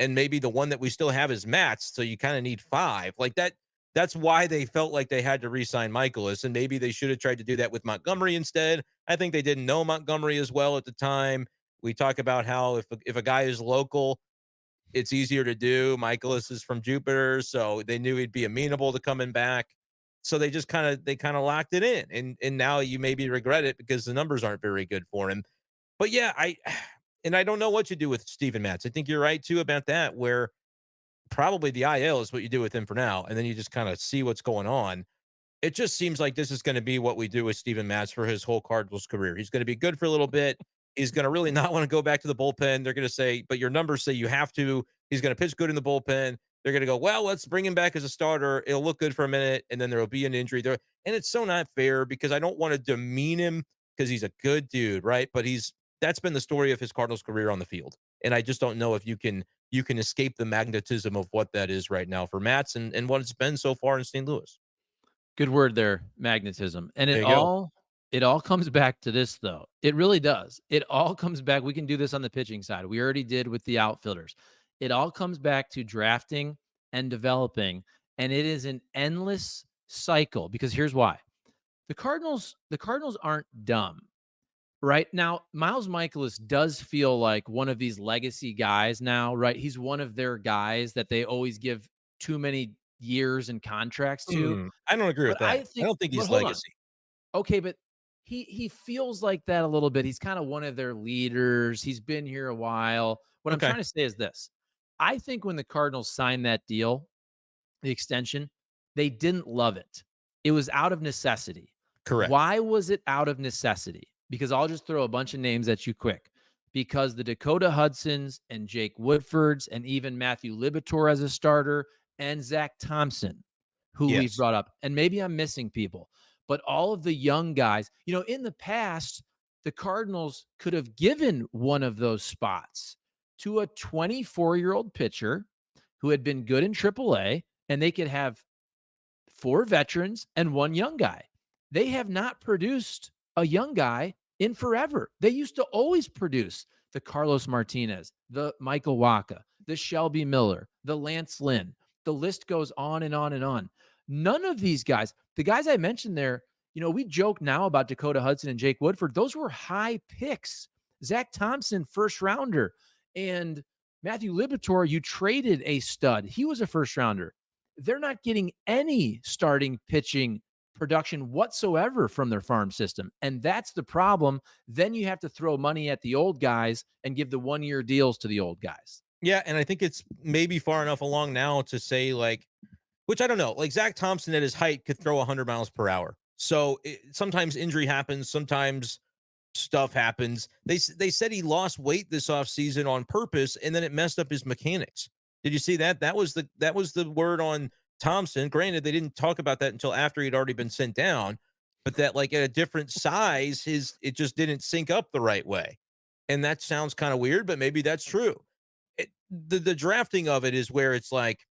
and maybe the one that we still have is Matt's, so you kind of need 5. Like that. That's why they felt like they had to re-sign Michaelis, and maybe they should have tried to do that with Montgomery instead. I think they didn't know Montgomery as well at the time. We talk about how if a guy is local, it's easier to do. Michaelis is from Jupiter, so they knew he'd be amenable to coming back. So they kind of locked it in, and now you maybe regret it because the numbers aren't very good for him. But yeah, I don't know what you do with Steven Matz. I think you're right too about that, where probably the IL is what you do with him for now, and then you just kind of see what's going on. It just seems like this is going to be what we do with Steven Matz for his whole Cardinals career. He's going to be good for a little bit. He's going to really not want to go back to the bullpen. They're going to say, but your numbers say you have to. He's going to pitch good in the bullpen. They're going to go, well, let's bring him back as a starter. It'll look good for a minute, and then there will be an injury there. And it's so not fair because I don't want to demean him because he's a good dude, right? But that's been the story of his Cardinals career on the field. And I just don't know if you can escape the magnetism of what that is right now for Mats and what it's been so far in St. Louis. Good word there, magnetism. And There you go. it all comes back to this though. It really does. It all comes back. We can do this on the pitching side. We already did with the outfielders. It all comes back to drafting and developing, and it is an endless cycle because here's why. The Cardinals aren't dumb. Right now, Miles Michaelis does feel like one of these legacy guys now, right? He's one of their guys that they always give too many years and contracts to. I don't agree But with that. I I think, don't think but he's hold on. legacy. Okay, but he feels like that a little bit. He's kind of one of their leaders. He's been here a while. What I'm Okay. trying to say is this. I think when the Cardinals signed that deal, the extension, They didn't love it. It was out of necessity. Correct. Why was it out of necessity? Because I'll just throw a bunch of names at you quick. Because the Dakota Hudsons and Jake Woodfords and even Matthew Libator as a starter and Zach Thompson, who we've Yes. brought up. And maybe I'm missing people, but all of the young guys, in the past, the Cardinals could have given one of those spots to a 24-year-old pitcher who had been good in AAA, and they could have four veterans and one young guy. They have not produced a young guy in forever. They used to always produce the Carlos Martinez, the Michael Waka, the Shelby Miller, the Lance Lynn. The list goes on and on and on. None of these guys, the guys I mentioned there, we joke now about Dakota Hudson and Jake Woodford. Those were high picks. Zach Thompson, first rounder. And Matthew Libator, you traded a stud. He was a first rounder. They're not getting any starting pitching production whatsoever from their farm system. And that's the problem. Then you have to throw money at the old guys and give the 1-year deals to the old guys. Yeah, and I think it's maybe far enough along now to say like, which I don't know, like Zach Thompson at his height could throw 100 miles per hour. So sometimes injury happens, sometimes stuff happens. They said he lost weight this offseason on purpose, and then it messed up his mechanics. Did you see that? That was the word on Thompson. Granted, they didn't talk about that until after he'd already been sent down, but that like at a different size, his it just didn't sync up the right way. And that sounds kind of weird, but maybe that's true. The drafting of it is where it's like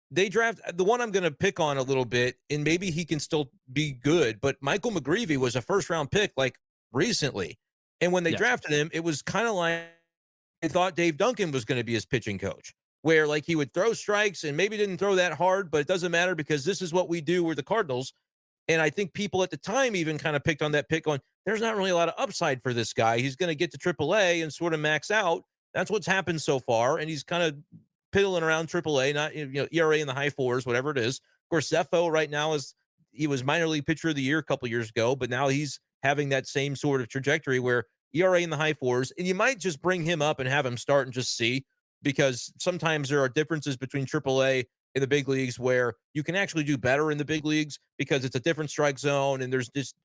they draft the one I'm going to pick on a little bit, and maybe he can still be good. But Michael McGreevy was a first round pick like recently. And when they Yes. drafted him, it was kind of like they thought Dave Duncan was going to be his pitching coach, where like he would throw strikes and maybe didn't throw that hard, but it doesn't matter because this is what we do. We're the Cardinals. And I think people at the time even kind of picked on that pick on there's not really a lot of upside for this guy. He's going to get to AAA and sort of max out. That's what's happened so far. And he's kind of piddling around AAA, not ERA in the high fours, whatever it is. Of course, Zeffo right now he was minor league pitcher of the year a couple years ago, but now he's having that same sort of trajectory where ERA in the high fours, and you might just bring him up and have him start and just see because sometimes there are differences between AAA in the big leagues where you can actually do better in the big leagues because it's a different strike zone and there's just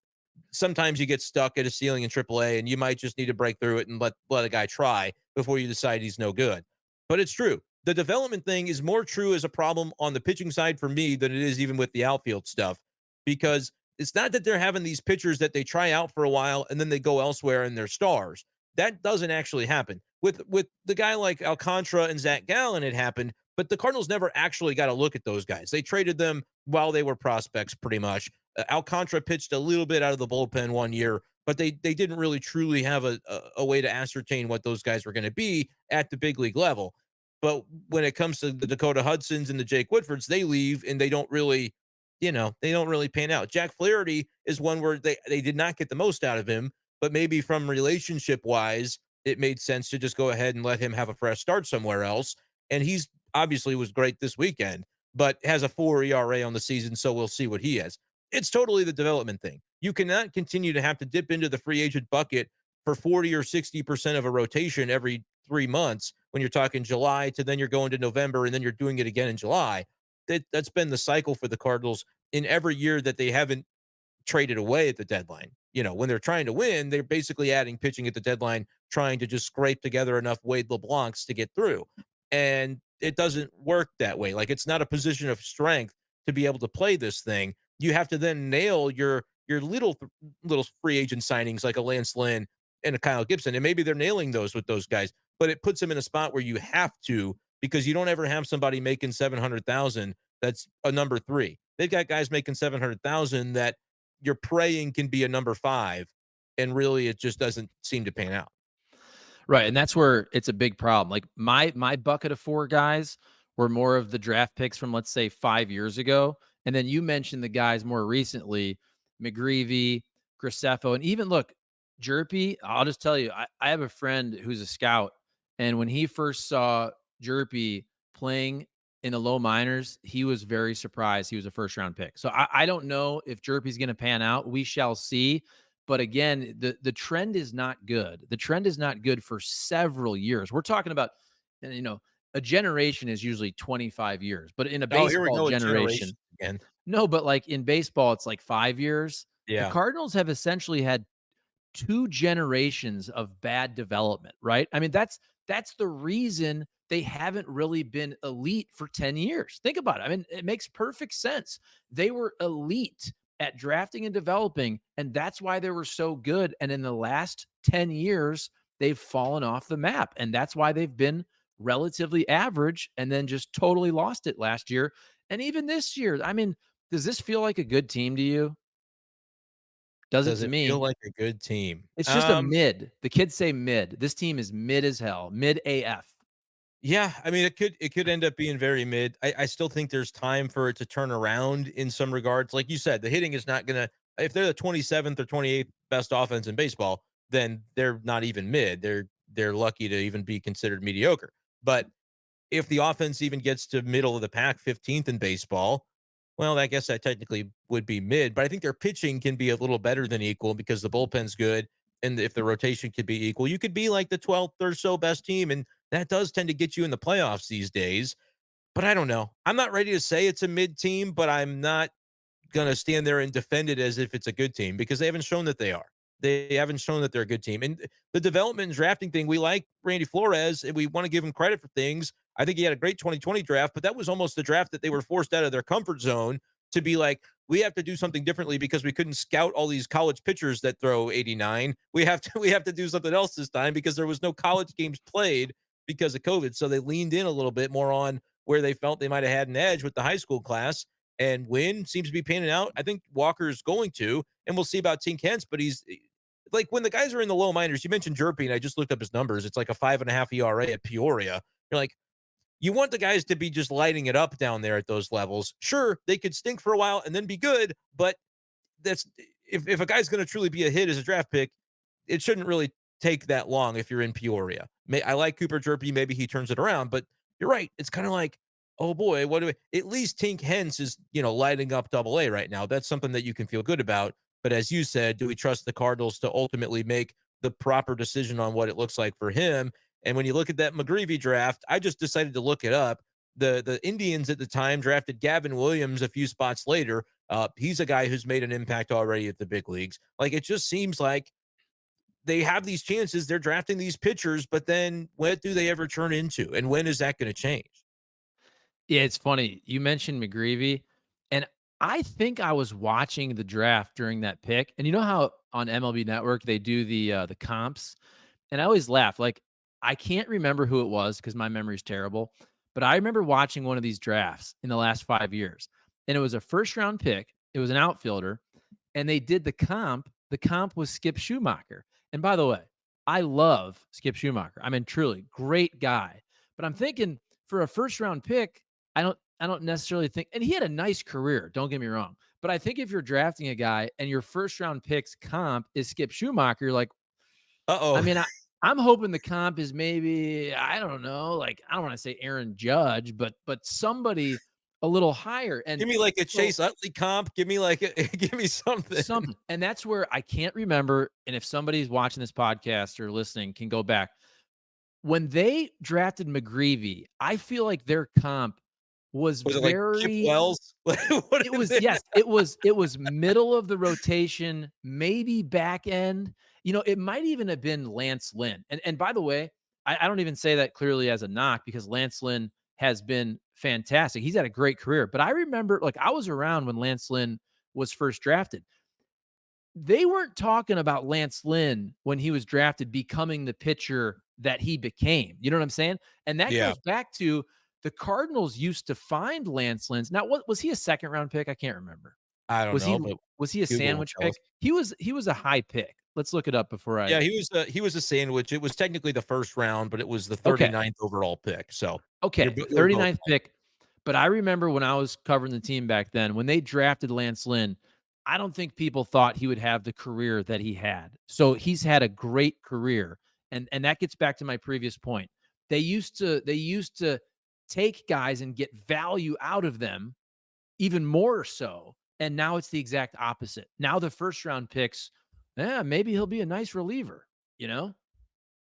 sometimes you get stuck at a ceiling in AAA and you might just need to break through it and let a guy try before you decide he's no good. But it's true. The development thing is more true as a problem on the pitching side for me than it is even with the outfield stuff because it's not that they're having these pitchers that they try out for a while and then they go elsewhere and they're stars. That doesn't actually happen. With the guy like Alcantara and Zach Gallen, it happened, but the Cardinals never actually got a look at those guys. They traded them while they were prospects, pretty much. Alcantara pitched a little bit out of the bullpen one year, but they didn't really truly have a way to ascertain what those guys were going to be at the big league level. But when it comes to the Dakota Hudsons and the Jake Woodfords, they leave and they don't really, they don't really pan out. Jack Flaherty is one where they did not get the most out of him, but maybe from relationship wise, it made sense to just go ahead and let him have a fresh start somewhere else. And he's obviously was great this weekend, but has a 4 ERA on the season, so we'll see what he has. It's totally the development thing. You cannot continue to have to dip into the free agent bucket for 40 or 60% of a rotation every 3 months when you're talking July to then you're going to November and then you're doing it again in July. That's been the cycle for the Cardinals in every year that they haven't traded away at the deadline. When they're trying to win, they're basically adding pitching at the deadline, trying to just scrape together enough Wade LeBlancs to get through. And it doesn't work that way. Like it's not a position of strength to be able to play this thing. You have to then nail your little free agent signings like a Lance Lynn and a Kyle Gibson. And maybe they're nailing those with those guys, but it puts them in a spot where you have to because you don't ever have somebody making 700,000 that's a number 3. They've got guys making 700,000 that you're praying can be a number 5, and really it just doesn't seem to pan out. Right, and that's where it's a big problem. Like my bucket of 4 guys were more of the draft picks from, let's say, 5 years ago, and then you mentioned the guys more recently, McGreevy, Graceffo, and even look, Jerpy, I'll just tell you, I have a friend who's a scout, and when he first saw Jerpy playing in the low minors, he was very surprised he was a first round pick. So I don't know if Jerpy's gonna pan out. We shall see. But again, the trend is not good. The trend is not good for several years. We're talking about, a generation is usually 25 years, but in a Oh, here we baseball go with generations generation, again. No, but, like, in baseball, it's like 5 years. The Yeah. Cardinals have essentially had 2 generations of bad development, right? I mean, that's the reason they haven't really been elite for 10 years. Think about it. I mean, it makes perfect sense. They were elite at drafting and developing, and that's why they were so good. And in the last 10 years, they've fallen off the map, and that's why they've been relatively average and then just totally lost it last year. And even this year, I mean, does this feel like a good team to you? Does it Does to it feel me. like a good team? It's just a mid. The kids say mid. This team is mid as hell, mid AF. Yeah, I mean, it could end up being very mid. I still think there's time for it to turn around in some regards. Like you said, the hitting is not gonna if they're the 27th or 28th best offense in baseball, then they're not even mid. They're lucky to even be considered mediocre. But if the offense even gets to middle of the pack, 15th in baseball, well, I guess that technically would be mid, but I think their pitching can be a little better than equal because the bullpen's good. And if the rotation could be equal, you could be like the 12th or so best team. And that does tend to get you in the playoffs these days. But I don't know. I'm not ready to say it's a mid team, but I'm not gonna stand there and defend it as if it's a good team because they haven't shown that they are. They haven't shown that they're a good team. And the development and drafting thing, we like Randy Flores and we want to give him credit for things. I think he had a great 2020 draft, but that was almost the draft that they were forced out of their comfort zone to be like, we have to do something differently because we couldn't scout all these college pitchers that throw 89. We have to do something else this time because there was no college games played because of COVID. So they leaned in a little bit more on where they felt they might have had an edge with the high school class and Wynn seems to be panning out. I think Walker's going to, and we'll see about Tink Hence, but he's like when the guys are in the low minors, you mentioned Jerpy, and I just looked up his numbers. It's like a 5.5 ERA at Peoria. You're like, you want the guys to be just lighting it up down there at those levels. Sure, they could stink for a while and then be good, but that's if a guy's going to truly be a hit as a draft pick, it shouldn't really take that long if you're in Peoria. I like Cooper Jerpy. Maybe he turns it around, but you're right. It's kind of like, oh boy, what do we, at least Tink Hence is, lighting up double A right now. That's something that you can feel good about. But as you said, do we trust the Cardinals to ultimately make the proper decision on what it looks like for him? And when you look at that McGreevy draft, I just decided to look it up. The Indians at the time drafted Gavin Williams a few spots later. He's a guy who's made an impact already at the big leagues. Like it just seems like they have these chances. They're drafting these pitchers, but then what do they ever turn into? And when is that going to change? Yeah, it's funny. You mentioned McGreevy, and I think I was watching the draft during that pick. And you know how on MLB Network they do the comps? And I always laugh. Like, I can't remember who it was because my memory's terrible. But I remember watching one of these drafts in the last 5 years. And it was a first round pick. It was an outfielder. And they did the comp. The comp was Skip Schumacher. And by the way, I love Skip Schumacher. I mean, truly great guy. But I'm thinking for a first round pick, I don't necessarily think, and he had a nice career, don't get me wrong. But I think if you're drafting a guy and your first round pick's comp is Skip Schumacher, you're like, Uh I oh. mean, I'm hoping the comp is maybe, I don't know, like I don't want to say Aaron Judge, but somebody a little higher. And Give me like a so Chase Utley comp. Give me like a, give me something. something. And that's where I can't remember. And if somebody's watching this podcast or listening can go back. When they drafted McGreevy, I feel like their comp was Was it like Chip very. Wells? Like what It is was, it? yes, it was middle of the rotation, maybe back end. It might even have been Lance Lynn. And by the way, I don't even say that clearly as a knock because Lance Lynn has been fantastic. He's had a great career. But I remember, like, I was around when Lance Lynn was first drafted. They weren't talking about Lance Lynn when he was drafted becoming the pitcher that he became. You know what I'm saying? And that Yeah, goes back to the Cardinals used to find Lance Lynn's. Now, what was he, a second round pick? I can't remember. I don't Was he know, but was he a Google will sandwich tell us. pick? He was a high pick. Let's look it up before Yeah, I. he was a sandwich. It was technically the first round, but it was the Okay. 39th overall pick. So Okay, they were both 39th pick. But I remember when I was covering the team back then, when they drafted Lance Lynn, I don't think people thought he would have the career that he had. So he's had a great career. And that gets back to my previous point. They used to take guys and get value out of them even more so. And now it's the exact opposite. Now the first round picks, yeah, maybe he'll be a nice reliever, you know?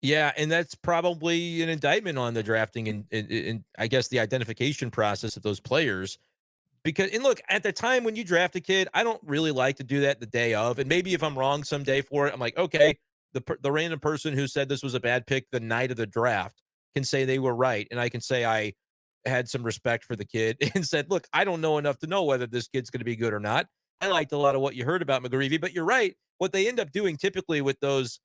Yeah, and that's probably an indictment on the drafting and I guess the identification process of those players Because and look, at the time when you draft a kid, I don't really like to do that the day of. And maybe if I'm wrong someday for it, I'm like, okay, the random person who said this was a bad pick the night of the draft can say they were right, and I can say I had some respect for the kid and said, look, I don't know enough to know whether this kid's going to be good or not. I liked a lot of what you heard about McGreevy, but you're right. What they end up doing typically with those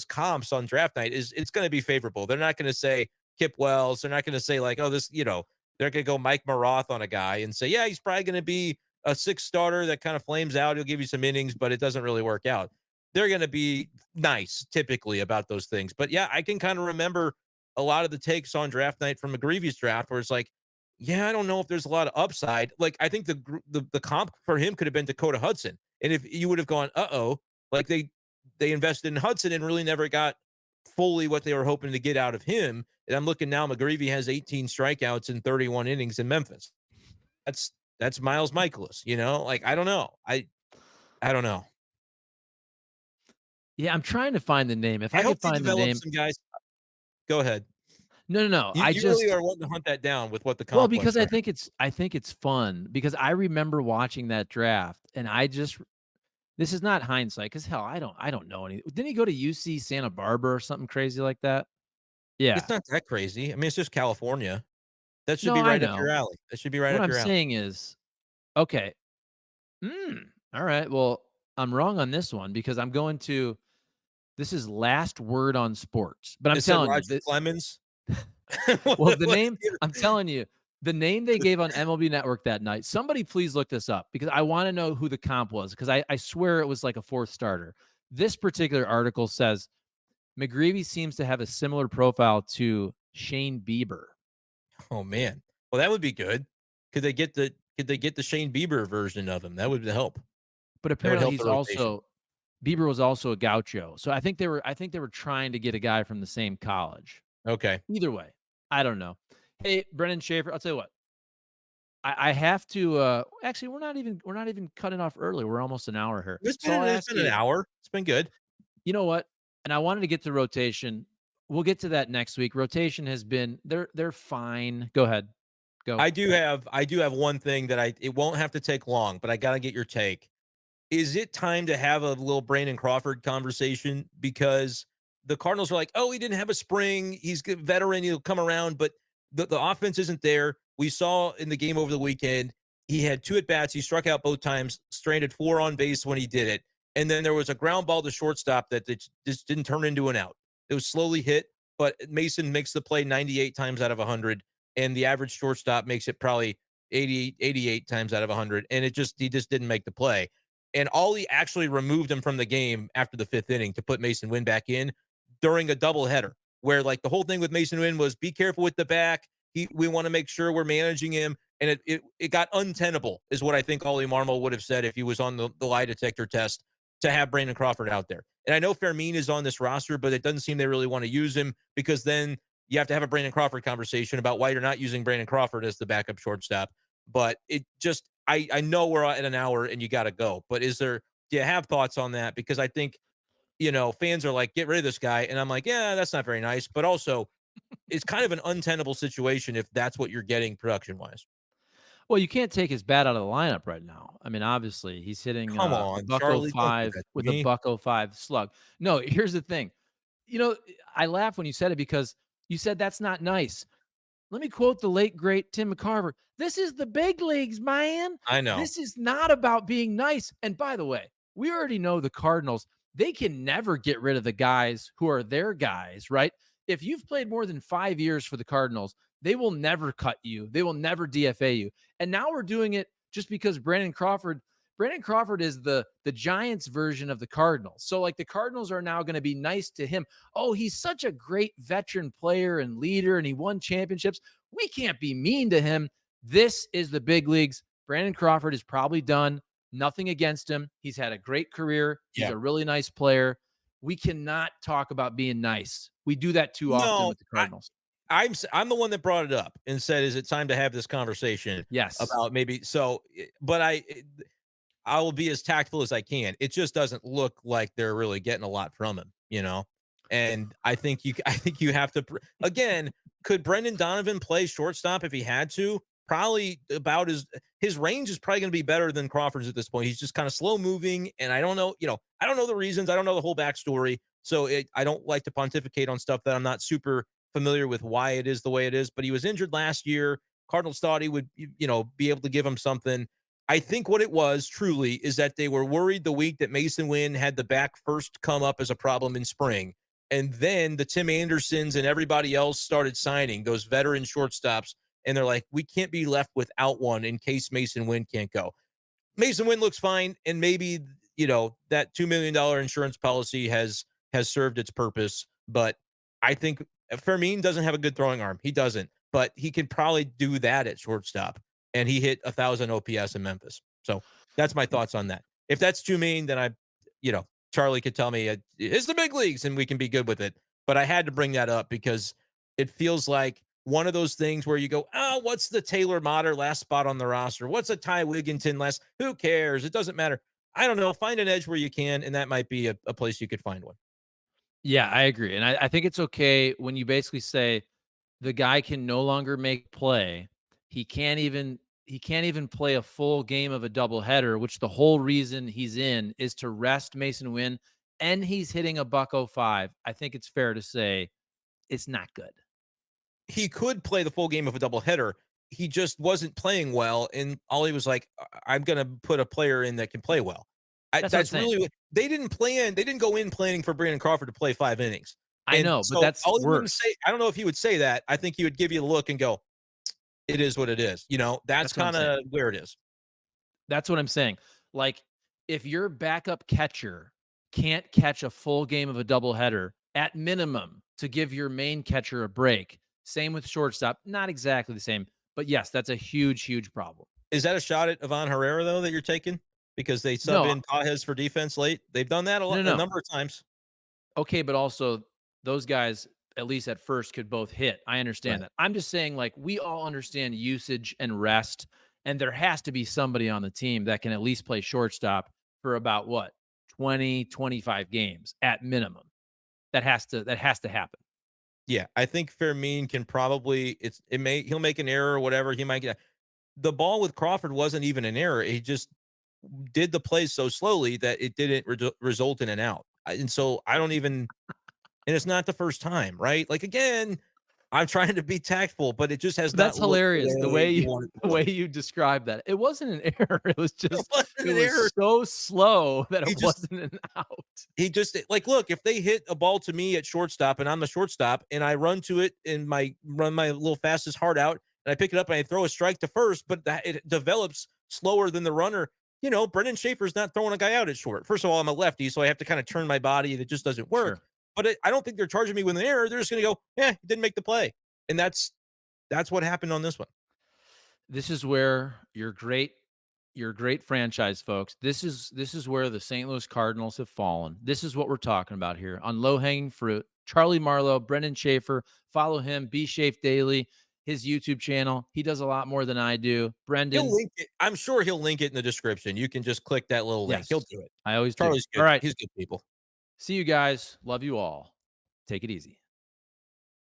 comps on draft night is it's going to be favorable. They're not going to say Kip Wells. They're not going to say like, oh, this, they're going to go Mike Maroth on a guy and say, yeah, he's probably going to be a six starter that kind of flames out. He'll give you some innings, but it doesn't really work out. They're going to be nice typically about those things. But yeah, I can kind of remember a lot of the takes on draft night from McGreevy's draft where it's like, yeah, I don't know if there's a lot of upside. Like, I think the comp for him could have been Dakota Hudson. And if you would have gone, like they invested in Hudson and really never got fully what they were hoping to get out of him. And I'm looking now, McGreevy has 18 strikeouts in 31 innings in Memphis. That's Miles Michaelis, Like, I don't know. I don't know. Yeah, I'm trying to find the name. If I I could hope they find the develop name. some guys. Go ahead. No, no, no. You really are wanting to hunt that down with what the Well, comp was because for him. I think it's fun because I remember watching that draft and this is not hindsight because hell, I don't know any. Didn't he go to UC Santa Barbara or something crazy like that? It's Yeah. not that crazy. I mean, it's just California. That should No, be I right up your know. alley. That should be right What up I'm your alley. saying is, okay, all right. Well, I'm wrong on this one because I'm going to this is last word on sports. But I'm It said telling you Roger that Clemens. well, the What name I'm telling you, the name they gave on MLB Network that night, somebody please look this up because I want to know who the comp was because I swear it was like a fourth starter. This particular article says McGreevy seems to have a similar profile to Shane Bieber, Oh man. Well, that would be good. Could they get the Shane Bieber version of him? That would help. but That would apparently help the he's rotation. also Bieber was also a gaucho. So I think they were trying to get a guy from the same college. Okay. Either way, I don't know. Hey, Brendan Schaeffer, I'll tell you what. I have to actually we're not even cutting off early. We're almost an hour here. It's So been I'll it's ask been an you, hour. It's been good. you know what? And I wanted to get to rotation. We'll get to that next week. Rotation has been they're fine. Go ahead. Go. I do have one thing that it won't have to take long, but I gotta get your take. Is it time to have a little Brandon Crawford conversation? Because the Cardinals are like, oh, he didn't have a spring. He's a veteran. He'll come around, but the offense isn't there. We saw in the game over the weekend, he had two at bats. He struck out both times, stranded four on base when he did it. And then there was a ground ball to shortstop that just didn't turn into an out. It was slowly hit, but Mason makes the play 98 times out of 100. And the average shortstop makes it probably 88 times out of 100. And he just didn't make the play. And Ollie actually removed him from the game after the fifth inning to put Mason Wynn back in during a doubleheader, where like the whole thing with Mason Wynn was be careful with the back. We want to make sure we're managing him. And it got untenable, is what I think Ollie Marmol would have said if he was on the lie detector test to have Brandon Crawford out there. And I know Fermin is on this roster, but it doesn't seem they really want to use him because then you have to have a Brandon Crawford conversation about why you're not using Brandon Crawford as the backup shortstop. But it just I know we're at an hour and you got to go. But do you have thoughts on that? Because I think fans are like, get rid of this guy, and I'm like, yeah, that's not very nice. But also, it's kind of an untenable situation if that's what you're getting production wise. Well, you can't take his bat out of the lineup right now. I mean, obviously, he's hitting Come a on, buck oh Charlie, don't do 05 that to with a me. buck oh 05 slug. No, here's the thing. You know, I laugh when you said it because you said that's not nice. Let me quote the late great Tim McCarver. This is the big leagues, man. I know. This is not about being nice. And by the way, we already know the Cardinals, they can never get rid of the guys who are their guys, right? If you've played more than 5 years for the Cardinals, they will never cut you. They will never DFA you. And now we're doing it just because Brandon Crawford is the Giants version of the Cardinals. So like the Cardinals are now going to be nice to him. Oh, he's such a great veteran player and leader and he won championships. We can't be mean to him. This is the big leagues. Brandon Crawford is probably done. Nothing against him. He's had a great career. He's Yeah. a really nice player. We cannot talk about being nice. We do that too often No, with the Cardinals. I'm the one that brought it up and said, "Is it time to have this conversation Yes. about maybe?" So, but I will be as tactful as I can. It just doesn't look like they're really getting a lot from him. And I think you have to again. Could Brendan Donovan play shortstop if he had to? Probably about his range is probably going to be better than Crawford's at this point. He's just kind of slow moving, and I don't know, I don't know the reasons. I don't know the whole backstory, so I don't like to pontificate on stuff that I'm not super familiar with why it is the way it is. But he was injured last year. Cardinals thought he would, be able to give him something. I think what it was truly is that they were worried the week that Mason Wynn had the back first come up as a problem in spring. And then the Tim Andersons and everybody else started signing those veteran shortstops. And they're like, we can't be left without one in case Mason Wynn can't go. Mason Wynn looks fine, and maybe that $2 million insurance policy has served its purpose. But I think Fermin doesn't have a good throwing arm. He doesn't, but he can probably do that at shortstop. And he hit 1,000 OPS in Memphis. So that's my thoughts on that. If that's too mean, then Charlie could tell me it's the big leagues and we can be good with it. But I had to bring that up because it feels like one of those things where you go, oh, what's the Taylor Motter last spot on the roster? What's a Ty Wigginton last? Who cares? It doesn't matter. I don't know. Find an edge where you can, and that might be a place you could find one. Yeah, I agree. And I think it's okay when you basically say the guy can no longer make play. He can't even play a full game of a doubleheader, which the whole reason he's in is to rest Mason Wynn, and he's hitting a buck oh 05. I think it's fair to say it's not good. He could play the full game of a doubleheader. He just wasn't playing well, and Ollie was like, I'm going to put a player in that can play well. That's what I'm That's saying. really what they didn't plan. They didn't go in planning for Brandon Crawford to play 5 innings. I And know, but so that's Ollie wouldn't worse. say, I don't know if he would say that. I think he would give you the look and go, it is what it is. That's That's what I'm kind saying. of where it is. That's what I'm saying. Like, if your backup catcher can't catch a full game of a doubleheader, at minimum, to give your main catcher a break. Same with shortstop. Not exactly the same, but yes, that's a huge, huge problem. Is that a shot at Ivan Herrera, though, that you're taking? Because they sub No, in Pages for defense late. They've done that no, a no. number of times. Okay, but also those guys, at least at first, could both hit. I understand Right. that. I'm just saying, like, we all understand usage and rest, and there has to be somebody on the team that can at least play shortstop for about what, 20, 25 games at minimum. That has to happen. Yeah, I think Fermin can probably he'll make an error or whatever. He might get the ball with Crawford wasn't even an error. He just did the play so slowly that it didn't result in an out. And so I don't even, and it's not the first time, right? Like again, I'm trying to be tactful, but it just has not That's looked the hilarious, the way way you you want it to the look. way you described that. It wasn't an error, It wasn't it an was error. so slow that He it just wasn't an out. He just like, look, if they hit a ball to me at shortstop and I'm the shortstop and I run to it and run my little fastest heart out and I pick it up and I throw a strike to first, but that it develops slower than the runner. Brenden Schaeffer's not throwing a guy out at short. First of all, I'm a lefty, so I have to kind of turn my body and it just doesn't work. Sure. But I don't think they're charging me with an error. They're just going to go, yeah, he didn't make the play. And that's what happened on this one. This is where your great franchise folks. This is where the St. Louis Cardinals have fallen. This is what we're talking about here on low hanging fruit. Charlie Marlow, Brenden Schaeffer, follow him, Be Shafe Daily, his YouTube channel. He does a lot more than I do. He'll Brendan, link it. I'm sure he'll link it in the description. You can just click that little link. He'll yes, do it. I always do. Charlie's All good. right. He's good people. See you guys. Love you all. Take it easy.